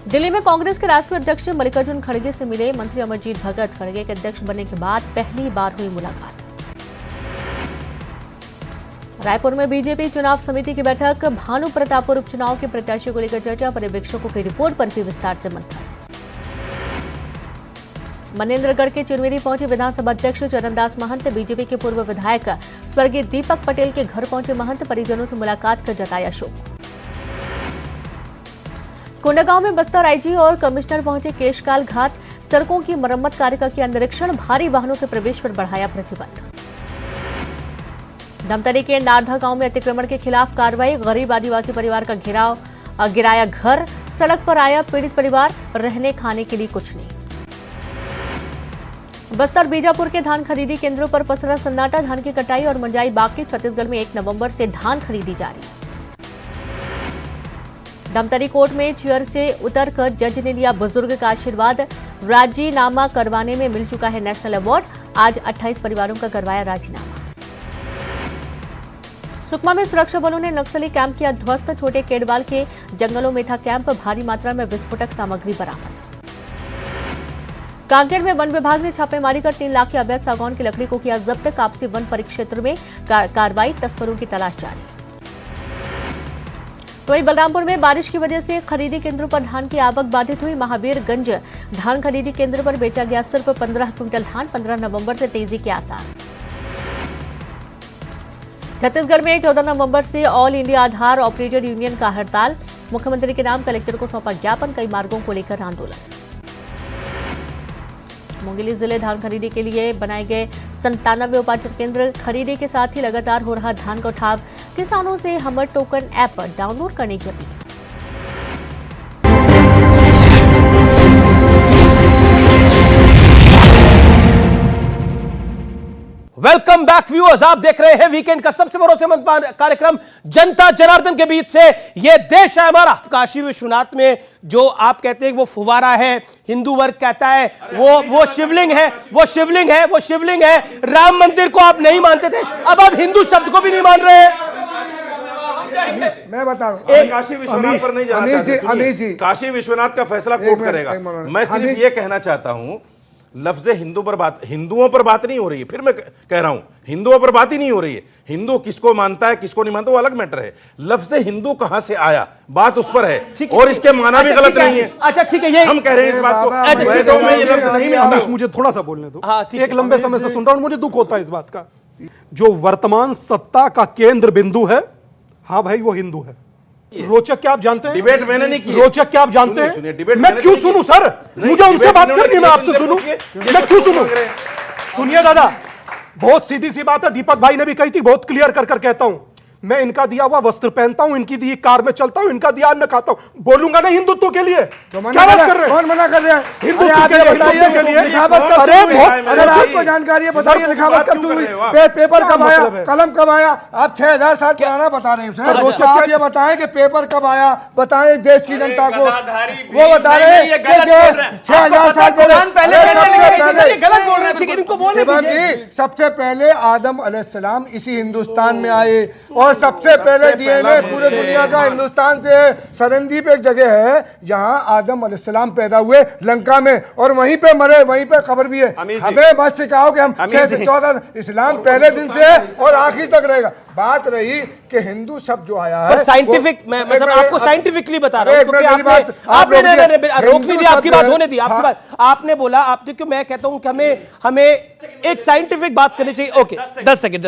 दिल्ली में कांग्रेस के राष्ट्रीय अध्यक्ष मल्लिकार्जुन खड़गे से मिले मंत्री अमरजीत भगत। खड़गे के अध्यक्ष बनने के बाद पहली बार हुई मुलाकात। रायपुर में बीजेपी चुनाव समिति की बैठक। भानु प्रतापपुर उपचुनाव के प्रत्याशियों को लेकर चर्चा। पर्यवेक्षकों की रिपोर्ट पर भी विस्तार से मंथन। मनेंद्रगढ़ के चिरमिरी पहुंचे विधानसभा अध्यक्ष चरणदास महंत। बीजेपी के पूर्व विधायक स्वर्गीय दीपक पटेल के घर पहुंचे महंत। परिजनों से मुलाकात कर जताया शोक। कोंडागांव में बस्तर आईजी और कमिश्नर पहुंचे केशकाल घाट। सड़कों की मरम्मत कार्य का किया निरीक्षण। भारी वाहनों के प्रवेश पर बढ़ाया प्रतिबंध। धमतरी के नारधा गांव में अतिक्रमण के खिलाफ कार्रवाई। गरीब आदिवासी परिवार का गिराया घर। सड़क पर आया पीड़ित परिवार। रहने खाने के लिए कुछ नहीं। बस्तर बीजापुर के धान खरीदी केंद्रों पर पसरा सन्नाटा। धान की कटाई और मंजाई बाकी। छत्तीसगढ़ में 1 नवंबर से धान खरीदी जारी। धमतरी कोर्ट में चेयर से उतरकर जज ने लिया बुजुर्ग का आशीर्वाद। राजीनामा करवाने में मिल चुका है नेशनल अवार्ड। आज 28 परिवारों का करवाया राजीनामा। सुकमा में सुरक्षा बलों ने नक्सली कैंप किया ध्वस्त। छोटे केडवाल के जंगलों में था कैंप। भारी मात्रा में विस्फोटक सामग्री बरामद। कांकेर में वन विभाग ने छापेमारी कर 3 लाख की अवैध सागौन की लकड़ी को किया जब्त। कापसी वन परिक्षेत्र में कार्रवाई। तस्करों की तलाश जारी। वहीं बलरामपुर में बारिश की वजह से खरीदी केंद्रों पर धान की आवक बाधित हुई। महावीरगंज धान खरीदी केंद्र पर बेचा गया सिर्फ 15 क्विंटल धान। 15 नवंबर से तेजी के आसार। छत्तीसगढ़ में 14 नवंबर से ऑल इंडिया आधार ऑपरेटर यूनियन का हड़ताल। मुख्यमंत्री के नाम कलेक्टर को सौंपा ज्ञापन। कई मार्गों को लेकर आंदोलन। मुंगेली जिले धान खरीदी के लिए बनाए गए 97 उपार्जन केंद्र। खरीदी के साथ ही लगातार हो रहा धान का उठाव। किसानों से हमर टोकन ऐप डाउनलोड करने की अपील। वेलकम बैक व्यूअर्स, आप देख रहे हैं वीकेंड का सबसे भरोसेमंद कार्यक्रम जनता जनार्दन के बीच से। यह देश है हमारा। काशी विश्वनाथ में जो आप कहते हैं वो फुवारा है, हिंदू वर्ग कहता है वो शिवलिंग है, वो शिवलिंग है, वो शिवलिंग है। राम मंदिर को आप नहीं मानते थे, अब आप हिंदू शब्द को भी नहीं मान रहे हैं। मैं बता रहा हूं, काशी विश्वनाथ पर नहीं जाना चाहते। अमीर जी, काशी विश्वनाथ का फैसला कोर्ट करेगा। मैं सिर्फ ये कहना चाहता हूं, लफ्ज़ हिंदू पर बात, हिंदुओं पर बात नहीं हो रही है। फिर मैं कह रहा हूं, हिंदुओं पर बात ही नहीं हो रही है। हिंदू किसको मानता है किसको नहीं मानता वो अलग मैटर है। लफ्ज़ हिंदू कहां से आया बात उस पर है, और इसके माना भी गलत नहीं है। अच्छा ठीक है, ये हम कह रहे हैं इस बात को। मैं ये लफ्ज़ नहीं मानता। मुझे थोड़ा सा बोलने दो। एक लंबे समय से सुन रहा हूं, मुझे दुख होता है इस बात का। जो वर्तमान सत्ता का केंद्र बिंदु है, हाँ भाई वो हिंदू है। रोचक क्या आप जानते हैं? डिबेट मैंने नहीं की। रोचक क्या आप जानते हैं? मैं क्यों सुनूं सर? मुझे उनसे बात करनी है, मैं आपसे सुनूं? मैं क्यों सुनूं? सुनिए दादा, बहुत सीधी सी बात है। दीपक भाई ने भी कही थी, बहुत क्लियर कर कहता हूं। मैं इनका दिया हुआ वस्त्र पहनता हूं, इनकी दी कार में चलता हूं, इनका दिया अन्न खाता हूं। बोलूंगा ना हिंदुत्व के लिए? क्या बात कर रहे हैं? कौन मना कर रहे हैं? हिंदुत्व के लिए। अगर आपको जानकारी है बताइए, लिखावट कब शुरू हुई? पेपर कब आया? कलम कब आया? आप 6000 साल पुराना बता रहे हैं। आप ये बताएं कि पेपर कब आया, बताएं देश की जनता को। वो बता रहे हैं 6000 साल पहले सबसे पहले आदम अलैहिस्सलाम इसी हिंदुस्तान में आए, और सबसे पहले डीएनए पूरे दुनिया का हिंदुस्तान से है। सरनदीप एक जगह है जहां आदम अलैहिस्सलाम पैदा हुए, लंका में, और वहीं पे मरे, वहीं पे कब्र भी है। हमें मत सिखाओ कि हम 6 से 14, इस्लाम पहले दिन से है और आखिर तक रहेगा। बात रही कि हिंदू शब्द जो आया है साइंटिफिक, मतलब आपको साइंटिफिकली बता रहा हूं, क्योंकि आपने रोक नहीं दिया, आपकी बात होने दी। आपकी बात आपने बोला, आप क्यों मैं कहता हूं कि हमें एक साइंटिफिक बात करनी चाहिए। Okay 10 second.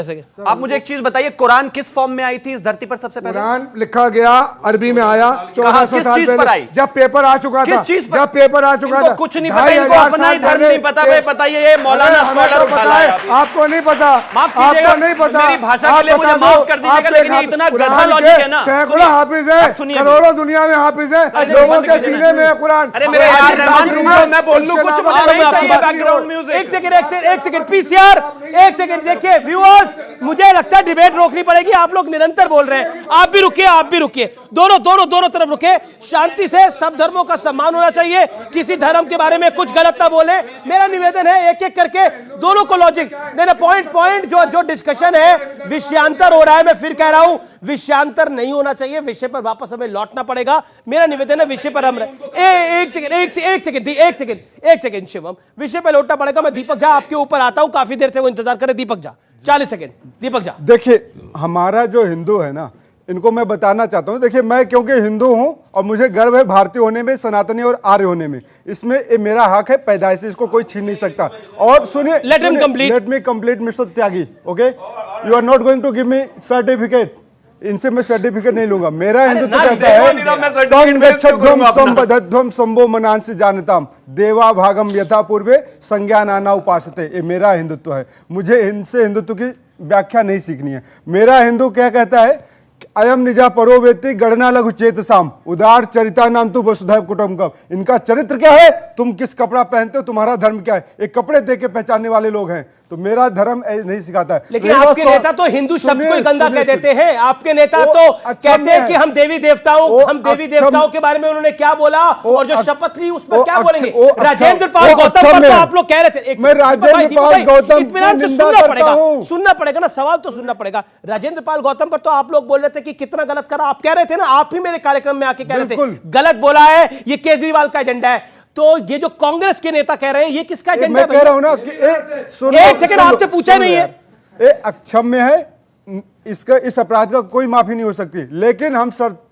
आप मुझे एक चीज बताइए, कुरान किस फॉर्म में आई थी इस धरती पर सबसे पहले? कुरान लिखा गया अरबी में आया 1400 साल पहले, जब पेपर आ चुका था। जब पेपर आ चुका था, कुछ नहीं पता, इनको अपना ही धर्म नहीं पता। बताइए, ये मौलाना स्कॉलर पता है, आपको नहीं पता, आपको नहीं पता। मेरी भाषा के लिए मुझे माफ कर दीजिएगा, लेकिन ये इतना गधा लॉजिक है ना। सैकड़ों हाफिज है, करोड़ों दुनिया में हाफिज है, लोगों के सीने में है कुरान। अरे मेरे यार रहमान, मैं बोल लूं कुछ, मुझे नहीं चाहिए बैकग्राउंड म्यूजिक। एक सेकंड पीसीआर, एक सेकंड। देखिए व्यूअर्स, मुझे लगता है डिबेट रोकनी पड़ेगी। आप लोग लोग निरंतर बोल रहे हैं। आप भी रुकिए, आप भी रुकिए, दोनों तरफ रुके, शांति से। सब धर्मों का सम्मान होना चाहिए, किसी धर्म के बारे में कुछ गलत ना बोले। मेरा निवेदन है एक एक करके दोनों को लॉजिक नहीं, पॉइंट जो डिस्कशन है विषयांतर हो रहा है। मैं फिर कह रहा हूं विषयांतर नहीं होना चाहिए, विषय पर वापस हमें लौटना पड़ेगा। मेरा निवेदन है विषय पर हम एक सेकंड शिवम, विषय पर लौटना पड़ेगा। मैं दीपक झा आपके ऊपर आता हूं, काफी देर से वो इंतजार करे। दीपक झा 40 सेकंड। दीपक झा देखिए, हमारा जो हिंदू है ना, इनको मैं बताना चाहता हूं। देखिए, मैं क्योंकि हिंदू हूं और मुझे गर्व है भारतीय होने में, सनातनी और आर्य होने में, इसमें ये मेरा हक है पैदाइश से, इसको कोई छीन नहीं सकता। और सुनिए, let me complete mister Tyagi, okay, you are not going to give me certificate. इनसे मैं सर्टिफिकेट नहीं लूंगा। मेरा हिंदुत्व कहता है संगच्छध्वम संबद्धध्वम संभो मनांसि जानताम देवा भागम यथा पूर्वे संज्ञानाना उपासते। ये मेरा हिंदुत्व है, मुझे इनसे हिंदुत्व की व्याख्या नहीं सीखनी है। मेरा हिंदू क्या कहता है, अयम निजा परो वेत्ति गणना लघु चेतसाम उदार चरिता नाम तु वसुधैव कुटुंबकम। इनका चरित्र क्या है, तुम किस कपड़ा पहनते हो, तुम्हारा धर्म क्या है, एक कपड़े दे के पहचानने वाले लोग हैं। तो मेरा धर्म नहीं सिखाता है। लेकिन आपके नेता तो हिंदू शब्द को ही गंदा कह देते हैं। आपके नेता तो कहते हैं कि हम देवी देवताओं के बारे में उन्होंने क्या बोला, और जो शपथ ली उस पर क्या बोलेंगे। राजेंद्र पाल गौतम पर तो आप लोग कह रहे थे, मैं राजेंद्र पाल गौतम सुनना पड़ेगा ना, सवाल तो सुनना पड़ेगा। राजेंद्र पाल गौतम पर तो आप लोग बोल रहे थे कि कितना गलत करा। आप कह रहे थे ना, आप ही मेरे कार्यक्रम में आके कह रहे थे गलत बोला है, ये केजरीवाल का एजेंडा है। तो ये जो कांग्रेस के नेता कह रहे हैं, ये किसका एजेंडा है? मैं कह रहा हूं ना कि एक सेकंड, आपसे पूछा नहीं है। ये अक्षम्य है, इसका इस अपराध का कोई माफी नहीं हो सकती। लेकिन हम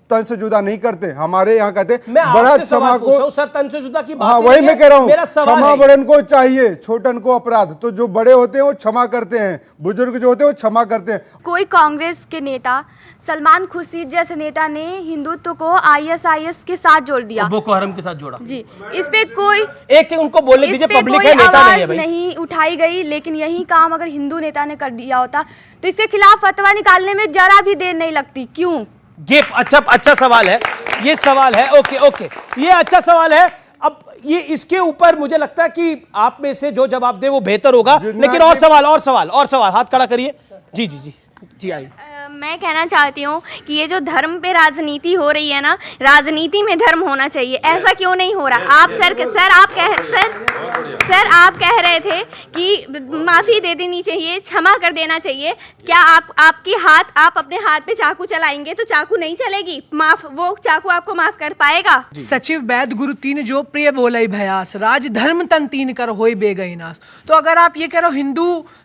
तन से जुदा नहीं करते। हमारे यहाँ कहते बड़ा क्षमा को, सर तन से जुदा की बात हाँ वही मैं कह रहा हूँ, क्षमा बड़न को चाहिए, छोटन को अपराध। तो जो बड़े होते हैं वो क्षमा करते हैं, बुजुर्ग जो होते हैं वो क्षमा करते हैं। कोई कांग्रेस के नेता, सलमान खुर्शीद जैसे नेता ने हिंदुत्व को ISIS के साथ जोड़ दिया, बोको हराम के साथ जोड़ा जी। इस पे कोई एक उनको बोलने दीजिए, पब्लिक है, नेता नहीं है भाई। नहीं उठाई गई, लेकिन यही काम अगर हिंदू नेता ने कर दिया होता तो इसके खिलाफ फतवा निकालने में जरा भी देर नहीं लगती। क्यों? ये अच्छा सवाल है, ये सवाल है। ओके, ये अच्छा सवाल है। अब ये इसके ऊपर मुझे लगता है कि आप में से जो जवाब दे वो बेहतर होगा। लेकिन और सवाल हाथ खड़ा करिए। जी आइए। मैं कहना चाहती हूँ कि ये जो धर्म पे राजनीति हो रही है ना, राजनीति में धर्म होना चाहिए, ऐसा क्यों नहीं हो रहा? आप सर आप कह रहे थे कि माफ़ी दे देनी चाहिए, क्षमा कर देना चाहिए। क्या आप अपने हाथ पे चाकू चलाएंगे तो चाकू नहीं चलेगी, वो चाकू आपको माफ कर पाएगा? सचिव वैद गुरु तीन जो प्रिय बोलई भयास, राज धर्म तन तीन कर होई बेगई नाश। तो अगर आप ये कह रहे हो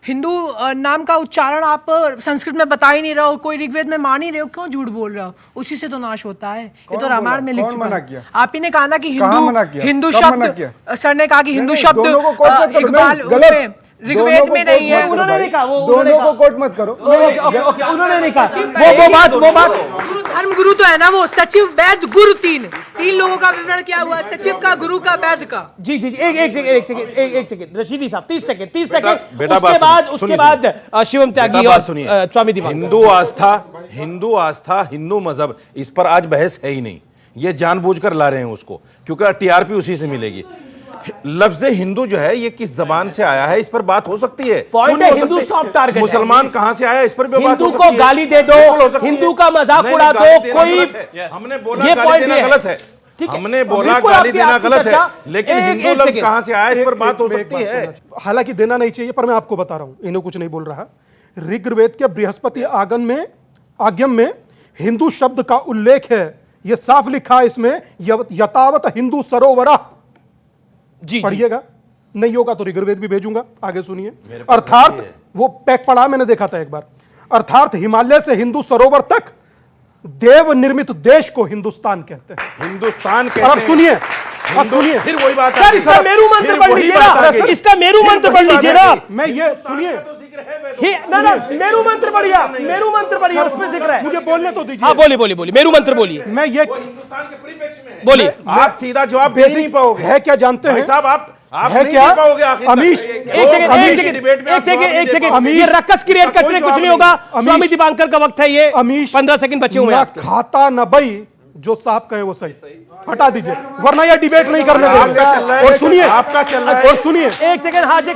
हिंदू नाम का उच्चारण आप संस्कृत में बता ही नहीं रहे हो, कोई ऋग्वेद में मान ही रहे हो, क्यों झूठ बोल रहे हो? उसी से तो नाश होता है। ये तो रामायण में लिख चुका है। आप ही ने कहा ना कि हिंदू शब्द, सर ने कहा कि हिंदू शब्द इकबाल उसमें ऋग्वेद में नहीं है। उन्होंने नहीं कहा, दोनों को कोट मत करो। उन्होंने नहीं कहा वो बात धर्म गुरु तो है ना, वो सचिव वैद गुरु तीन लोगों का विवरण क्या हुआ, सचिव का, गुरु का, वैद का। जी एक सेकंड रशीदी साहब, 30 सेकंड। उसके बाद शिवम त्यागी और स्वामी दिवाकर। हिंदू आस्था हिंदू मजहब, इस पर आज बहस है ही नहीं। ये जानबूझकर ला रहे हैं उसको, क्योंकि TRP उसी से मिलेगी। लफ्ज हिंदू जो है ये किस जबान से आया है, इस पर बात हो सकती है। पॉइंट है, हिंदू सॉफ्ट टारगेट है। मुसलमान कहां से आया, इस पर भी बात हो सकती है। हिंदू को गाली दे दो, हिंदू का मजाक उड़ा दो, कोई हमने बोला गाली देना गलत है, हमने बोला गाली देना गलत है, लेकिन हिंदू लफ्ज कहां से आया, इस पर बात हो सकती है। हालांकि देना नहीं चाहिए, पर मैं आपको बता रहा हूं, इन्हें कुछ नहीं बोल रहा। ऋग्वेद के बृहस्पति आगम में हिंदू शब्द का उल्लेख है, यह साफ लिखा है इसमें, यतावत हिंदू सरोवरा। जी पढ़िएगा, नहीं होगा तो ऋग्वेद भी भेजूंगा, आगे सुनिए। अर्थात वो पैक पढ़ा, मैंने देखा था एक बार। अर्थात हिमालय से हिंदू सरोवर तक देव निर्मित देश को हिंदुस्तान कहते हैं। हिंदुस्तान कहते हैं। अब सुनिए, फिर वही बात सर, इसका मेरू मंत्र पढ़ लीजिए ना, इसका मेरू मंत्र पढ़ लीजिए ना। मैं ये सुनिए, ना मेरू मंत्र पढ़िए, उसमें जिक्र है। मुझे बोलने तो दीजिए। हाँ बोलिए, मेरू मंत्र बोलिए। मैं ये हिंदुस्तान के परिप्रेक्ष्य में बोलिए। आप सीधा जवाब दे नहीं पाओगे। है क्या जानते हैं साहब, आप है नहीं क्या दे पाओगे आखिर तक। अमीश, एक सेकंड, ये रक्कस क्रिएट करके कुछ नहीं होगा। स्वामी दिवाकर का वक्त है, ये 15 सेकंड बचे हुए हैं। खाता न बई जो साहब कहे वो सही, हटा दीजिए, वरना ये डिबेट नहीं करने देंगे। और सुनिए, आपका चल रहा है, और सुनिए, एक सेकंड हाजी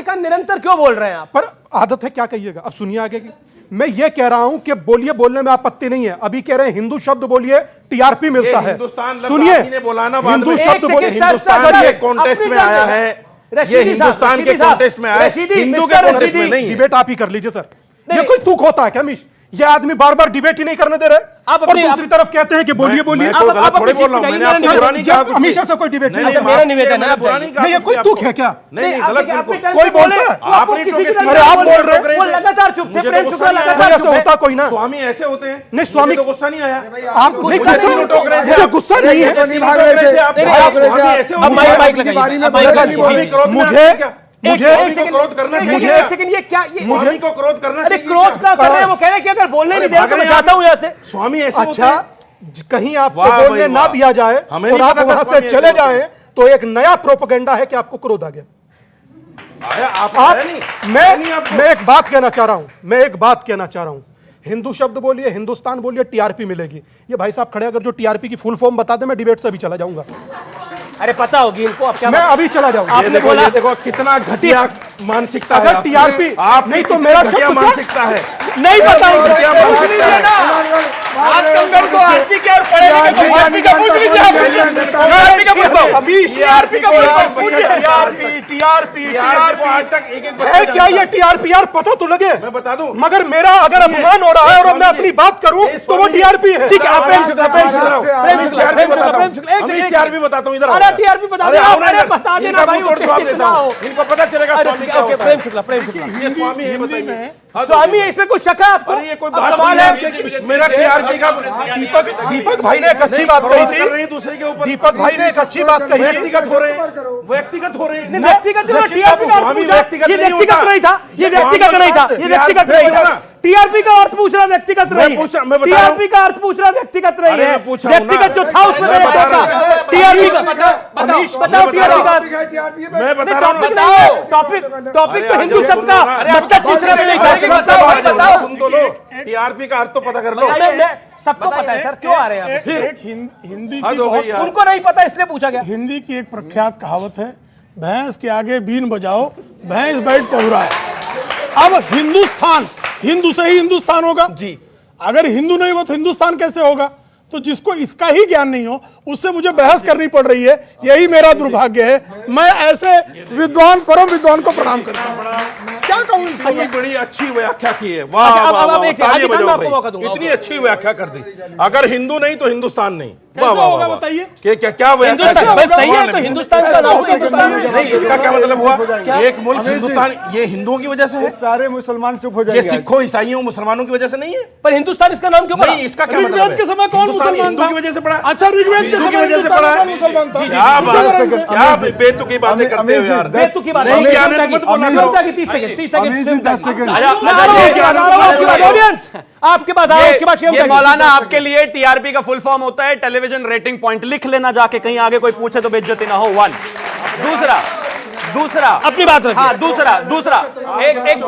खान निरंतर क्यों बोल रहे हैं आप? पर आदत है, क्या कहिएगा, अब सुनिए आगे की। मैं ये कह रहा हूं कि बोलिए, बोलने में आपत्ति नहीं है। अभी कह रहे हैं हिंदू शब्द बोलिए, टीआरपी मिलता है। सुनिए, हिंदू शब्द बोलिए, हिंदुस्तान के कॉन्टेस्ट में आया है, ये हिंदुस्तान के कॉन्टेस्ट में आया है, हिंदू के कॉन्टेस्ट में नहीं है। डिबेट आप ही कर लीजिए सर, ये कोई तुक होता है क्या अमीश? ये आदमी बार बार डिबेट ही नहीं करने दे रहे, आप अपनी दूसरी तरफ कहते हैं कि बोलिए बोलिए। हमेशा से कोई डिबेट नहीं, मेरा निवेदन है, नहीं, ये कोई तुक है क्या? नहीं, गलत कोई बोलता है, अरे आप बोल रहे हैं, लगातार चुप थे, प्रेम शुक्ला लगातार चुप होता कोई ना। स्वामी ऐसे होते हैं, नहीं स्वामी को गुस्सा नहीं आया, आप नहीं गुस्सा नहीं है, स्वामी को क्रोध करना अरे क्रोध का कर रहे हैं, वो कह रहे हैं कि अगर बोलने नहीं दे तो मैं जाता हूं यहाँ से। स्वामी ऐसे अच्छा, कहीं आपको बोलने ना दिया जाए और आप वहां से चले जाएं तो एक नया प्रोपेगेंडा है कि आपको क्रोध आ गया। मैं एक बात कहना चाह रहा हूं, हिंदू शब्द बोलिए, हिंदुस्तान बोलिए, टीआरपी मिलेगी। ये भाई साहब खड़े, अगर जो टीआरपी की फुल फॉर्म बता दे, मैं डिबेट से भी चला जाऊंगा। अरे पता होगी इनको, अब क्या मैं अभी चला जाऊंगा। आपने बोला, देखो कितना घटिया मानसिकता है, अगर टीआरपी आप नहीं तो मेरा घटिया मानसिकता है, नहीं पता आप कंगन को आरती के और पढ़े लिखे को आरती का पूछ लीजिए, आरती का पूछो अभी, आरती का टीआरपी आज तक एक है क्या ये टीआरपी? यार पता तो लगे, मैं बता दूं, मगर मेरा अगर अपमान हो रहा है और मैं अपनी बात करूं तो वो टीआरपी है। ठीक है, प्रेम शुक्ला टीआरपी बताता हूं, इधर अरे टीआरपी बता देना भाई, इनको पता चलेगा। प्रेम शुक्ला ये स्वामी है, बताइए स्वामी है, इसमें कुछ शक है आपको? ये कोई बात है? मेरा टीआरपी का दीपक भाई ने एक अच्छी बात कही थी, दूसरे के ऊपर दीपक भाई ने एक अच्छी बात कही, व्यक्तिगत हो रहे हैं, व्यक्तिगत हो रहे हैं, व्यक्तिगत टीआरपी का अर्थ व्यक्तिगत नहीं था, ये व्यक्तिगत नहीं था, ये व्यक्तिगत नहीं था। टीआरपी का अर्थ पूछ रहा, व्यक्तिगत नहीं है। टीआरपी का अर्थ पूछ रहा, व्यक्तिगत नहीं है, व्यक्तिगत जो था उसमें मैंने टोका। टीआरपी का बताओ, टीआरपी का मैं बता रहा हूं, टॉपिक तो हिंदू शब्द का मतलब दूसरा में नहीं था। सुन तो लो, टीआरपी का अर्थ तो पता कर लो। सबको पता है सर, क्यों आ रहे हैं आप? फिर हिंदी की, उनको नहीं पता इसलिए पूछा गया। हिंदी की एक प्रख्यात कहावत है, भैंस के आगे बीन बजाओ, भैंस बैठ पहुरा है। अब हिंदुस्तान, हिंदू से ही हिंदुस्तान होगा जी, अगर हिंदू नहीं हो तो हिंदुस्तान कैसे होगा? तो जिसको इसका ही ज्ञान नहीं हो उससे मुझे बहस करनी पड़ रही है, यही मेरा दुर्भाग्य है। मैं ऐसे विद्वान, परम विद्वान को प्रणाम करता हूँ। क्या कहूँ इसको? बड़ी अच्छी व्याख्या की है, वाह, इतनी अच्छी व्याख्या कर दी। अगर हिंदू नहीं तो हिंदुस्तान नहीं, होगा बताइए? क्या सही है तो हिंदुस्तान का नाम नहीं, इसका क्या मतलब हुआ? एक मुल्क हिंदुस्तान, ये हिंदुओं की वजह से है, सारे मुसलमान चुप हो जाएंगे। ये सिखों, ईसाइयों, मुसलमानों की वजह से नहीं है। पर हिंदुस्तान इसका नाम क्यों पड़ा? नहीं, इसका क्या मतलब है? के समय कौन मुसलमान की वजह से पड़ा? अच्छा, ऋग्वेद के समय वजह से पड़ा है, मुसलमान था। क्या बेतुकी बातें करते हो यार, बेतुकी बात नहीं ज्ञान मत बोलना। 30 सेकंड आपके पास ये मौलाना, आपके लिए टीआरपी का फुल फॉर्म होता है टेलीविजन रेटिंग पॉइंट। लिख लेना जाके, कहीं आगे कोई पूछे तो बेइज्जती ना हो। 1 दूसरा अपनी बात रखिए। हाँ, दूसरा एक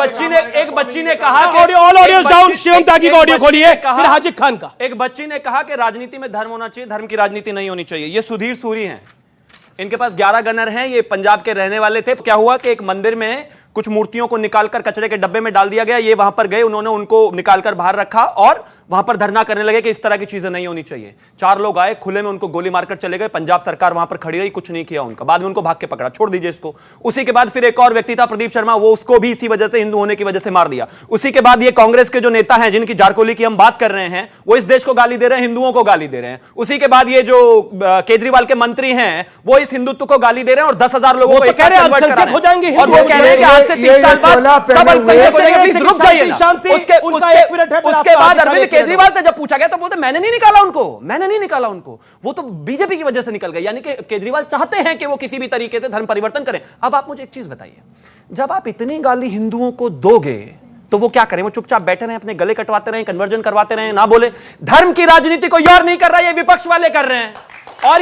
बच्ची ने कहा कि ऑल ऑडियो साउंड, शिवम तागी का ऑडियो खोलिए, फिर हाजिक खान का। एक बच्ची ने कहा कि राजनीति में धर्म होना चाहिए, धर्म की राजनीति नहीं होनी चाहिए। ये सुधीर सूरी हैं, इनके पास 11 गनर हैं, ये पंजाब के रहने वाले थे। क्या हुआ कि एक मंदिर में कुछ मूर्तियों को निकालकर कचरे के डब्बे में डाल दिया गया। ये वहां पर गए, उन्होंने उनको निकालकर बाहर रखा और वहां पर धरना करने लगे कि इस तरह की चीजें नहीं होनी चाहिए। 4 लोग आए, खुले में उनको गोली मारकर चले गए। पंजाब सरकार वहां पर खड़ी रही, कुछ नहीं किया उनका। बाद में उनको भाग के पकड़ा, छोड़ दीजिए इसको। उसी के बाद फिर एक और व्यक्ति था, प्रदीप शर्मा, वो उसको भी इसी वजह से, हिंदू होने की वजह से मार दिया। उसी के बाद ये कांग्रेस के जो नेता हैं, जिनकी जारकोली की हम बात कर रहे हैं, वो इस देश को गाली दे रहे हैं, हिंदुओं को गाली दे रहे हैं। उसी के बाद ये जो केजरीवाल के मंत्री हैं, वो इस हिंदुत्व को गाली दे रहे हैं और 10,000 लोगों को कह रहे हैं हो जाएंगे। और वो कह रहे हैं कि आज से 30 साल बाद सब अल्पसंख्यक हो जाएंगे, प्लीज रुक जाइए ना। उसके बाद अरविंद केजरीवाल से जब पूछा गया तो बोलते मैंने नहीं निकाला उनको, वो तो बीजेपी की वजह से निकल गए। यानी कि केजरीवाल चाहते हैं कि वो किसी भी तरीके से धर्म परिवर्तन करें। अब आप मुझे एक चीज बताइए, जब आप इतनी गाली हिंदुओं को दोगे तो वो क्या करें? वो चुपचाप बैठे रहे, अपने गले कटवाते रहे, कन्वर्जन करवाते रहे, ना बोले? धर्म की राजनीति को यार नहीं कर रहा, ये विपक्ष वाले कर रहे हैं। और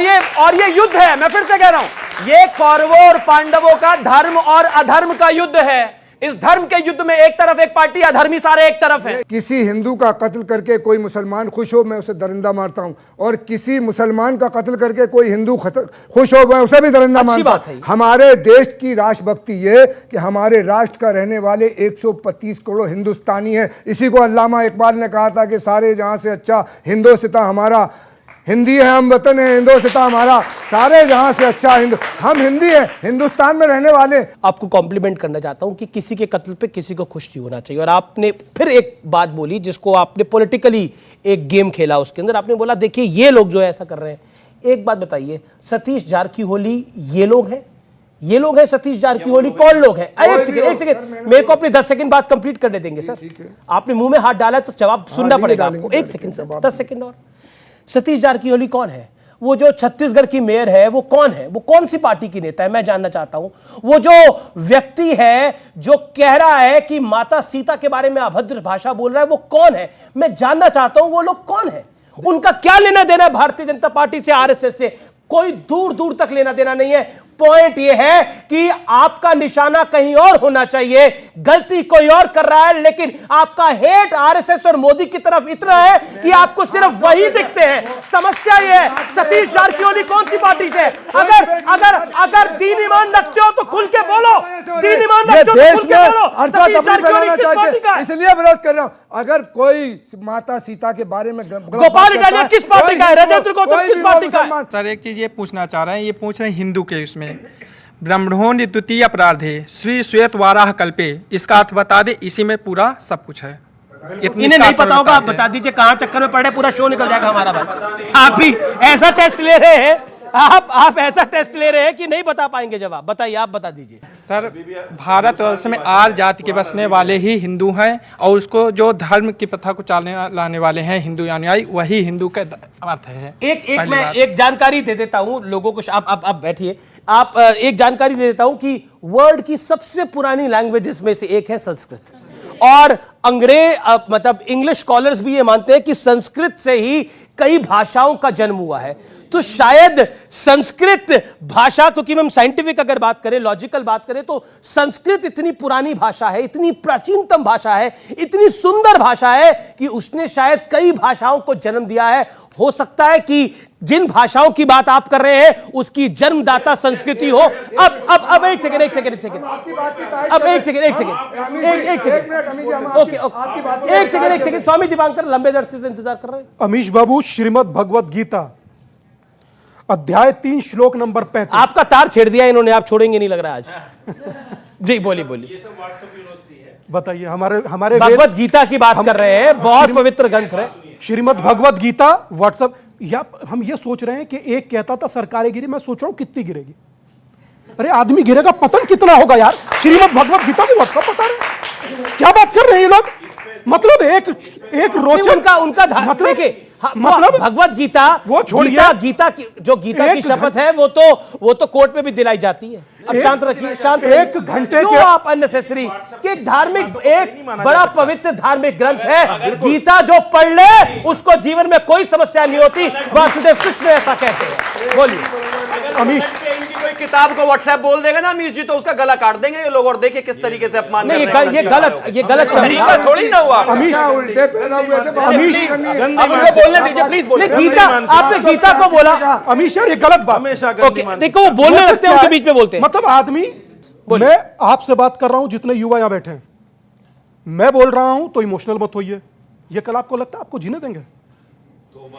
ये युद्ध है, मैं फिर से कह रहा हूं, ये कौरवों और पांडवों का धर्म और अधर्म का युद्ध है। इस धर्म के युद्ध में एक तरफ एक पार्टी, अधर्मी सारे एक तरफ है। किसी हिंदू का कत्ल करके कोई मुसलमान खुश हो, मैं उसे दरिंदा मारता हूं, और किसी मुसलमान का कत्ल करके कोई हिंदू खुश हो, मैं उसे भी दरिंदा मारता हूं। हमारे देश की राष्ट्रभक्ति ये कि हमारे राष्ट्र का रहने वाले 125 करोड़ हिंदुस्तानी है। इसी को अल्लामा इकबाल ने कहा था कि सारे जहां से अच्छा हिंदोसिता हमारा, हिंदी है हम वतन है हिंदोसिता हमारा, सारे जहां से अच्छा हिंदू, हम हिंदी है, हिंदुस्तान में रहने वाले। आपको कॉम्प्लीमेंट करना चाहता हूं कि किसी के कत्ल पे किसी को खुश नहीं होना चाहिए। और आपने फिर एक बात बोली जिसको आपने पॉलिटिकली एक गेम खेला, उसके अंदर आपने बोला देखिए ये लोग जो है ऐसा कर रहे हैं। एक बात बताइए, सतीश जारकीहोली ये लोग हैं? ये लोग हैं सतीश जारकीहोली? कौन लोग हैं? एक सेकंड मेरे को अपनी 10 सेकंड बात कंप्लीट करने देंगे सर। आपने मुंह में हाथ डाला है तो जवाब सुनना पड़ेगा आपको। एक सेकंड सर, 10 सेकंड और। सतीश जारकीहोली कौन है? वो जो छत्तीसगढ़ की मेयर है वो कौन है? वो कौन सी पार्टी की नेता है? मैं जानना चाहता हूं। वो जो व्यक्ति है जो कह रहा है कि माता सीता के बारे में अभद्र भाषा बोल रहा है वो कौन है? मैं जानना चाहता हूं वो लोग कौन है, उनका क्या लेना देना है भारतीय जनता पार्टी से, आरएसएस से? कोई दूर दूर तक लेना देना नहीं है। पॉइंट यह है कि आपका निशाना कहीं और होना चाहिए, गलती कोई और कर रहा है, लेकिन आपका हेट आरएसएस और मोदी की तरफ इतना है कि आपको सिर्फ वही दिखते हैं। समस्या यह है सतीश जारकीहोली कौन सी पार्टी से? अगर अगर अगर दीन ईमान रखते हो तो खुल के बोलो, दीन ईमान रखते हो तो खुल के बोलो। सतीश जारकीहोली किस पार्टी का है? इसलिए विरोध कर रहा हूं। अगर कोई माता सीता के बारे में गोपाल इटालिया किस पार्टी का है? राजेंद्र गौतम किस पार्टी का है? सर एक चीज ये पूछना चाह रहे हैं, ये पूछ रहे हैं हिंदू के उसमें ब्रह्मणों द्वितीय अपराधे श्री श्वेत वाराह कल्पे, इसका अर्थ बता दे, इसी में पूरा सब कुछ है। इन्हें नहीं पता होगा, आप बता दीजिए कहां चक्कर में पड़े, पूरा शो निकल जाएगा हमारा भाई। आप भी ऐसा टेस्ट ले रहे हैं, आप ऐसा टेस्ट ले रहे हैं कि नहीं बता पाएंगे जवाब। बताइए, आप बता दीजिए। सर भारतवर्ष में आर्य जाति के बसने वाले ही हिंदू हैं, और उसको जो धर्म की प्रथा को लाने वाले हैं हिंदू अनुयायी, वही हिंदू का अर्थ है। मैं एक जानकारी दे देता हूं लोगों को, आप बैठिए। आप एक जानकारी दे देता हूं कि वर्ल्ड की सबसे पुरानी लैंग्वेजेस में से एक है संस्कृत, और मतलब इंग्लिश स्कॉलर्स भी ये मानते हैं कि संस्कृत से ही कई भाषाओं का जन्म हुआ है। तो शायद संस्कृत भाषा, क्योंकि हम साइंटिफिक अगर बात करें, लॉजिकल बात करें, तो संस्कृत इतनी पुरानी भाषा है, इतनी प्राचीनतम भाषा है, इतनी सुंदर भाषा है कि उसने शायद कई भाषाओं को जन्म दिया है। हो सकता है कि जिन भाषाओं की बात आप कर रहे हैं उसकी जन्मदाता संस्कृति हो। अब एक सेकंड ओके एक सेकंड स्वामी दीपांकर लंबे दर से इंतजार कर रहे हैं। अमीश बाबू, श्रीमद् भगवत गीता अध्याय 3 श्लोक नंबर 35। आपका तार छेड़ दिया इन्होंने, आप छोड़ेंगे नहीं लग रहा आज। जी बोलिए। बताइए। हमारे भगवत गीता की बात कर रहे हैं, बहुत पवित्र ग्रंथ है श्रीमद् भगवत गीता। व्हाट्सएप या हम ये सोच रहे हैं कि एक कहता था सरकारें गिरी, मैं सोच रहा हूं कितनी गिरेगी। अरे आदमी गिरेगा, पतन कितना होगा यार। श्रीमद् भगवत गीता को व्हाट्सएप बता रहे, क्या बात कर रहे हैं ये लोग? मतलब एक रोचक मतलब भगवत गीता, वो छोड़िए, गीता की शपथ है वो तो कोर्ट में भी दिलाई जाती है। अब शांत रखिए, शांत। एक घंटे के आप अननेसेसरी कि धार्मिक, एक बड़ा पवित्र धार्मिक ग्रंथ है गीता, जो पढ़ ले उसको जीवन में कोई समस्या नहीं होती। वासुदेव कृष्ण ऐसा कहते हैं। बोलिए अमीश, इनकी कोई किताब को व्हाट्सएप बोल देगा ना अमीश जी, तो उसका गला काट देंगे ये लोग। और देखिए किस तरीके से अपमान नहीं, ये गलत तरीका थोड़ी ना हुआ। अमीश बोलने दीजिए प्लीज। बोलिए गीता, आपने गीता को बोला। अमीश यार ये गलत बात। देखो वो बोलने लगते हैं, उनके बीच में बोलते हैं। मतलब आदमी, मैं आपसे बात कर रहा हूं, जितने युवा यहां बैठे हैं, मैं बोल रहा हूं तो इमोशनल मत होइए। ये कल आपको लगता है आपको जीने देंगे?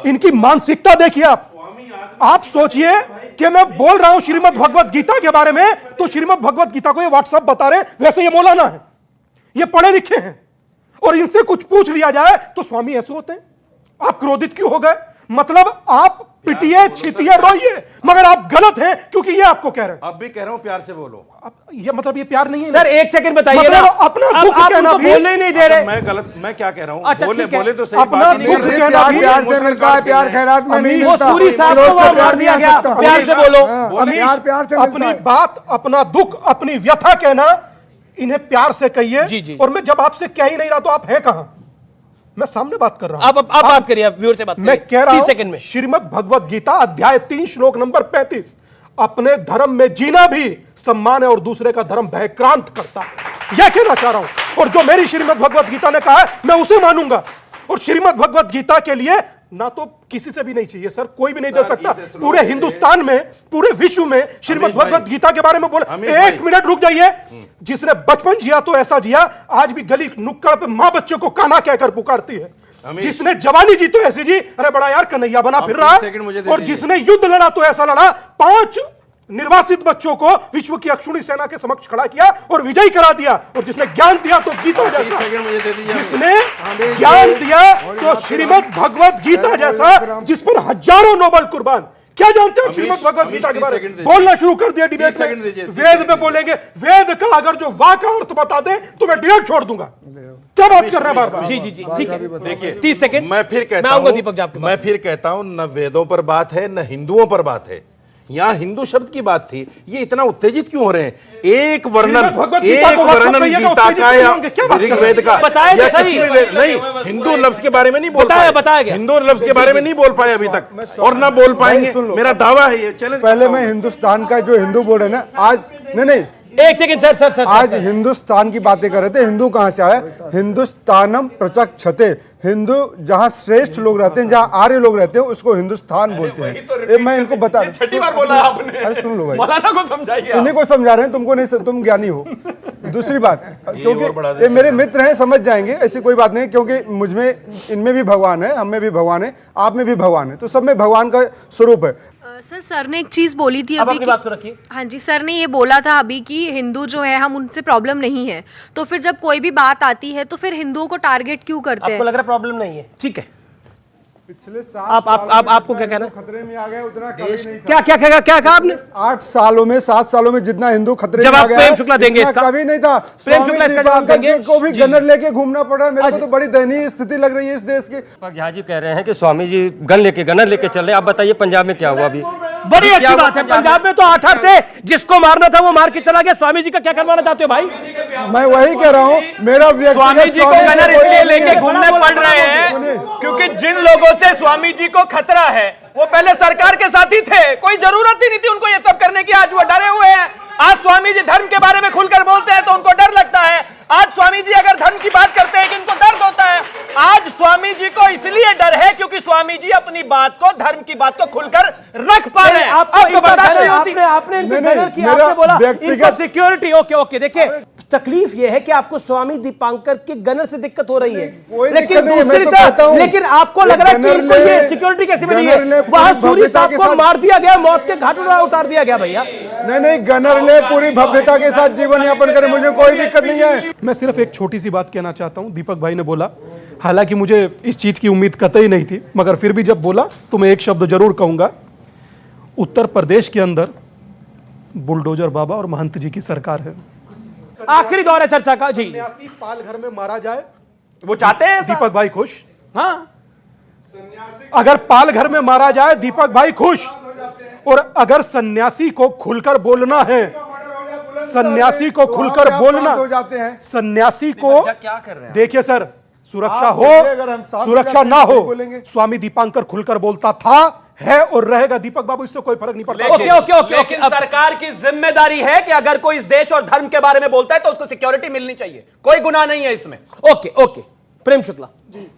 इनकी मानसिकता देखिए आप सोचिए कि मैं बोल रहा हूं श्रीमद् भगवत गीता के बारे में, तो श्रीमद् भगवत गीता को ये व्हाट्सएप बता रहे, वैसे ये मौलाना है, ये पढ़े लिखे हैं, और इनसे कुछ पूछ लिया जाए तो स्वामी ऐसे होते हैं। आप क्रोधित क्यों हो गए? मतलब आप पिटिए, छितिए, रोइए, मगर आप गलत हैं क्योंकि ये आपको कह रहे हैं। अब भी कह रहा हूं प्यार से बोलो। ये मतलब ये प्यार नहीं है सर। एक सेकंड बताइए मतलब ना, अपना दुख कहना भी बोलने ही नहीं दे रहे। मैं क्या कह रहा हूं? अच्छा, बोले तो सही। अपना दुख कहना भी प्यार से मिलता है, प्यार खैरात में नहीं मिलता। सूरी साहब को मार दिया गया, प्यार से बोलो। प्यार से अपनी बात, अपना दुख, अपनी व्यथा कहना, इन्हें प्यार से कहिए। और मैं जब आपसे कह ही नहीं रहा तो आप हैं कहां? मैं सामने बात कर रहा हूं। आप बात करिए, व्यूअर से बात करिए। मैं कह रहा हूं 30 सेकंड में। श्रीमद् भगवत गीता अध्याय 3 श्लोक नंबर 35, अपने धर्म में जीना भी सम्मान है और दूसरे का धर्म भयक्रांत करता है। यह कहना चाह रहा हूं। और जो मेरी श्रीमद् भगवत गीता ने कहा है मैं उसे मानूंगा। और श्रीमद् भगवत गीता के लिए ना तो किसी से भी नहीं चाहिए सर, कोई भी नहीं दे सकता। पूरे हिंदुस्तान में, पूरे विश्व में श्रीमद् भगवत गीता के बारे में बोले। एक मिनट रुक जाइए। जिसने बचपन जिया तो ऐसा जिया, आज भी गली नुक्कड़ पे मां बच्चों को काना कहकर पुकारती है। जिसने जवानी जी तो ऐसी जी, अरे बड़ा यार कन्हैया बना फिर रहा है। और जिसने युद्ध लड़ा तो ऐसा लड़ा, 5 निर्वासित बच्चों को विश्व की अक्षुणी सेना के समक्ष खड़ा किया और विजयी करा दिया। और जिसने ज्ञान दिया तो गीता जैसा, जिसने ज्ञान दिया तो श्रीमद् भगवत गीता जैसा, जिस पर हजारों नोबल कुर्बान। क्या जानते हो श्रीमद् भगवत गीता के बारे में? बोलना शुरू कर दिया डिबेट में। वेद पे बोलेंगे, वेद का अगर जो वाक का अर्थ बता दे तो मैं डिबेट छोड़ दूंगा। क्या बात कर रहे हैं बार-बार? जी जी जी ठीक है। देखिए 30 सेकंड मैं फिर कहता हूं न वेदों पर बात है न हिंदुओं पर बात है। यहाँ हिंदू शब्द की बात थी, ये इतना उत्तेजित क्यों हो रहे हैं? एक वर्णन गीता का या ऋग्वेद का बताया या किसी नहीं, हिंदू लफ्ज के बारे में नहीं बोल बताया गया। हिंदू लफ्ज के बारे में नहीं बोल पाए अभी तक और ना बोल पाएंगे। मेरा दावा है ये। चले पहले मैं हिंदुस्तान का जो हिंदू बोल रहे हैं ना, आज नहीं एक सेकंड सर आज हिंदुस्तान की बातें कर रहे थे। हिंदू कहां से आया? हिंदुस्तानम प्रचक्षते। हिंदू जहां श्रेष्ठ लोग रहते हैं, जहां आर्य लोग रहते हैं, उसको हिंदुस्तान बोलते हैं। मैं इनको बता, छठी बार बोला आपने। अरे सुन लो भाई, मौलाना को समझाइए। इन्हीं को समझा रहे हैं, तुमको नहीं, तुम ज्ञानी हो। दूसरी बात, क्योंकि ये मेरे मित्र हैं, समझ जाएंगे, ऐसी कोई बात नहीं। क्योंकि मुझमें, इनमें भी भगवान है, हम में भी भगवान है, आप में भी भगवान है, तो सब में भगवान का स्वरूप है। सर ने एक चीज बोली थी अभी अपनी बात को रखिए। हाँ जी, सर ने ये बोला था अभी कि हिंदू जो है हम उनसे प्रॉब्लम नहीं है, तो फिर जब कोई भी बात आती है तो फिर हिंदुओं को टारगेट क्यों करते हैं? आपको लग रहा है प्रॉब्लम नहीं है, ठीक है। पिछले आपको क्या कहना है? खतरे में आ गए उतना कभी नहीं था। क्या कहा आपने? 8 सालों में 7 सालों में जितना हिंदू खतरे में आ गया, प्रेम शुक्ला देंगे इसका कभी नहीं था। प्रेम शुक्ला इसका जवाब देंगे। को भी गनर लेके घूमना पड़ रहा है। मेरे को तो बड़ी दयनीय स्थिति लग रही है इस देश की। झा जी कह रहे हैं कि स्वामी जी गनर लेके चल रहे। आप बताइए पंजाब में क्या हुआ अभी? बड़ी अच्छी बात है। पंजाब में तो 8 थे, जिसको मारना था वो मार के चला गया। स्वामी जी का क्या करवाना चाहते हो भाई? मैं वही कह रहा हूँ, मेरा स्वामी जी को गनर इसलिए लेके घूमने पड़ रहे हैं क्योंकि जिन लोगों से स्वामी जी को खतरा है वो पहले सरकार के साथ ही थे। कोई जरूरत ही नहीं थी उनको ये सब करने की। आज वो डरे हुए हैं। आज स्वामी जी धर्म के बारे में खुलकर बोलते हैं तो उनको डर लगता है। आज स्वामी जी अगर धर्म की बात करते हैं कि इनको दर्द होता है। आज स्वामी जी को इसलिए डर है क्योंकि स्वामी जी अपनी बात को, धर्म की बात को खुलकर रख पा रहे हैं। आपको बर्दाश्त नहीं होती। आपने बोला इनको सिक्योरिटी। ओके देखिए, तकलीफ यह है कि आपको स्वामी दीपांकर के गनर से दिक्कत हो रही है, लेकिन दूसरी तरफ लेकिन आपको लग रहा है कि इनको ये सिक्योरिटी कैसे मिली है? वहां सूरी साहब को मार दिया गया, मौत के घाट उतार दिया गया। भैया नहीं, गनर ले पूरी भव्यता के साथ जीवन यापन करे, मुझे कोई दिक्कत नहीं है। मैं सिर्फ एक छोटी सी बात कहना चाहता हूं। दीपक भाई ने बोला, हालांकि मुझे इस चीज की उम्मीद कतई नहीं थी, मगर फिर भी जब बोला तो मैं एक शब्द जरूर कहूंगा। उत्तर प्रदेश के अंदर बुलडोजर बाबा और महंत जी की सरकार है। आखिरी दौर है चर्चा का। जी, सन्यासी पाल घर में मारा जाए, वो चाहते हैं दीपक भाई खुश। हाँ, अगर पाल घर में मारा जाए दीपक भाई खुश। और अगर सन्यासी को खुलकर बोलना है, सन्यासी को खुलकर बोलना, सन्यासी को क्या कर रहे हैं? देखिए सर, सुरक्षा हो सुरक्षा ना हो, स्वामी दीपांकर खुलकर बोलता था, है और रहेगा। दीपक बाबू, इससे कोई फर्क नहीं पड़ता। लेकिन सरकार की जिम्मेदारी है कि अगर कोई इस देश और धर्म के बारे में बोलता है तो उसको सिक्योरिटी मिलनी चाहिए। कोई गुनाह नहीं है इसमें। ओके प्रेम शुक्ला जी,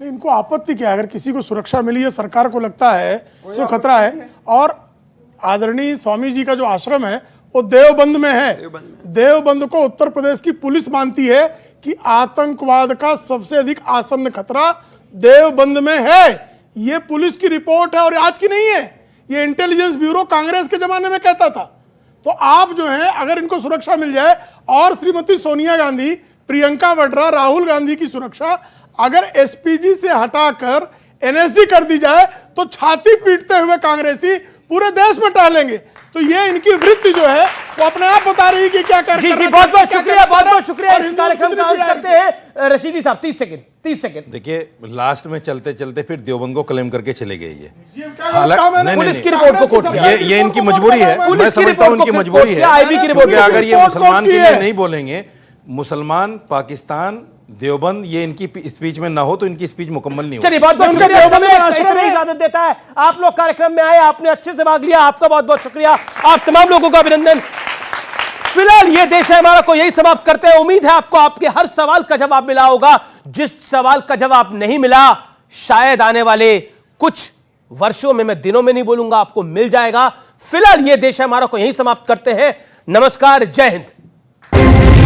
इनको आपत्ति क्या है? अगर किसी को सुरक्षा मिली है, सरकार को लगता है तो खतरा है। और आदरणीय स्वामी जी का जो आश्रम है वो देवबंद में है। देवबंद को उत्तर प्रदेश की पुलिस मानती है कि आतंकवाद का सबसे अधिक आसन्न खतरा देवबंद में है। ये पुलिस की रिपोर्ट है और आज की नहीं है। ये इंटेलिजेंस ब्यूरो कांग्रेस के जमाने में कहता था। तो आप जो है, अगर इनको सुरक्षा मिल जाए और श्रीमती सोनिया गांधी, प्रियंका वाड्रा, राहुल गांधी की सुरक्षा अगर एसपीजी से हटाकर एनएसजी कर दी जाए तो छाती पीटते हुए कांग्रेसी पूरे देश में टहलेंगे। तो ये इनकी वृत्ति जो है वो अपने आप बता रही है कि क्या कर। बहुत बहुत शुक्रिया। इस कार्यक्रम का अंत करते हैं। रशीदी साहब 30 सेकंड। देखिए, लास्ट में चलते चलते फिर देवबंद को क्लेम करके चले गए। ये पुलिस की रिपोर्ट को कोट किया। ये इनकी मजबूरी है। मैं समझता हूं इनकी मजबूरी है, क्योंकि अगर ये मुसलमान के लिए नहीं बोलेंगे, मुसलमान, पाकिस्तान, देवबंद, ये इनकी स्पीच में ना हो तो इनकी स्पीच मुकम्मल नहीं हो। चलिए, बहुत बहुत शुक्रिया। समय इजाजत देता है। आप लोग कार्यक्रम में आए, आपने अच्छे से भाग लिया, आपका बहुत बहुत शुक्रिया। आप तमाम लोगों का अभिनंदन। फिलहाल ये देश है हमारा को यही समाप्त करते हैं। उम्मीद है आपको आपके हर सवाल का जवाब मिला होगा। जिस सवाल का जवाब नहीं मिला, शायद आने वाले कुछ वर्षों में, मैं दिनों में नहीं बोलूंगा, आपको मिल जाएगा। फिलहाल ये देश है हमारा को यही समाप्त करते हैं। नमस्कार, जय हिंद।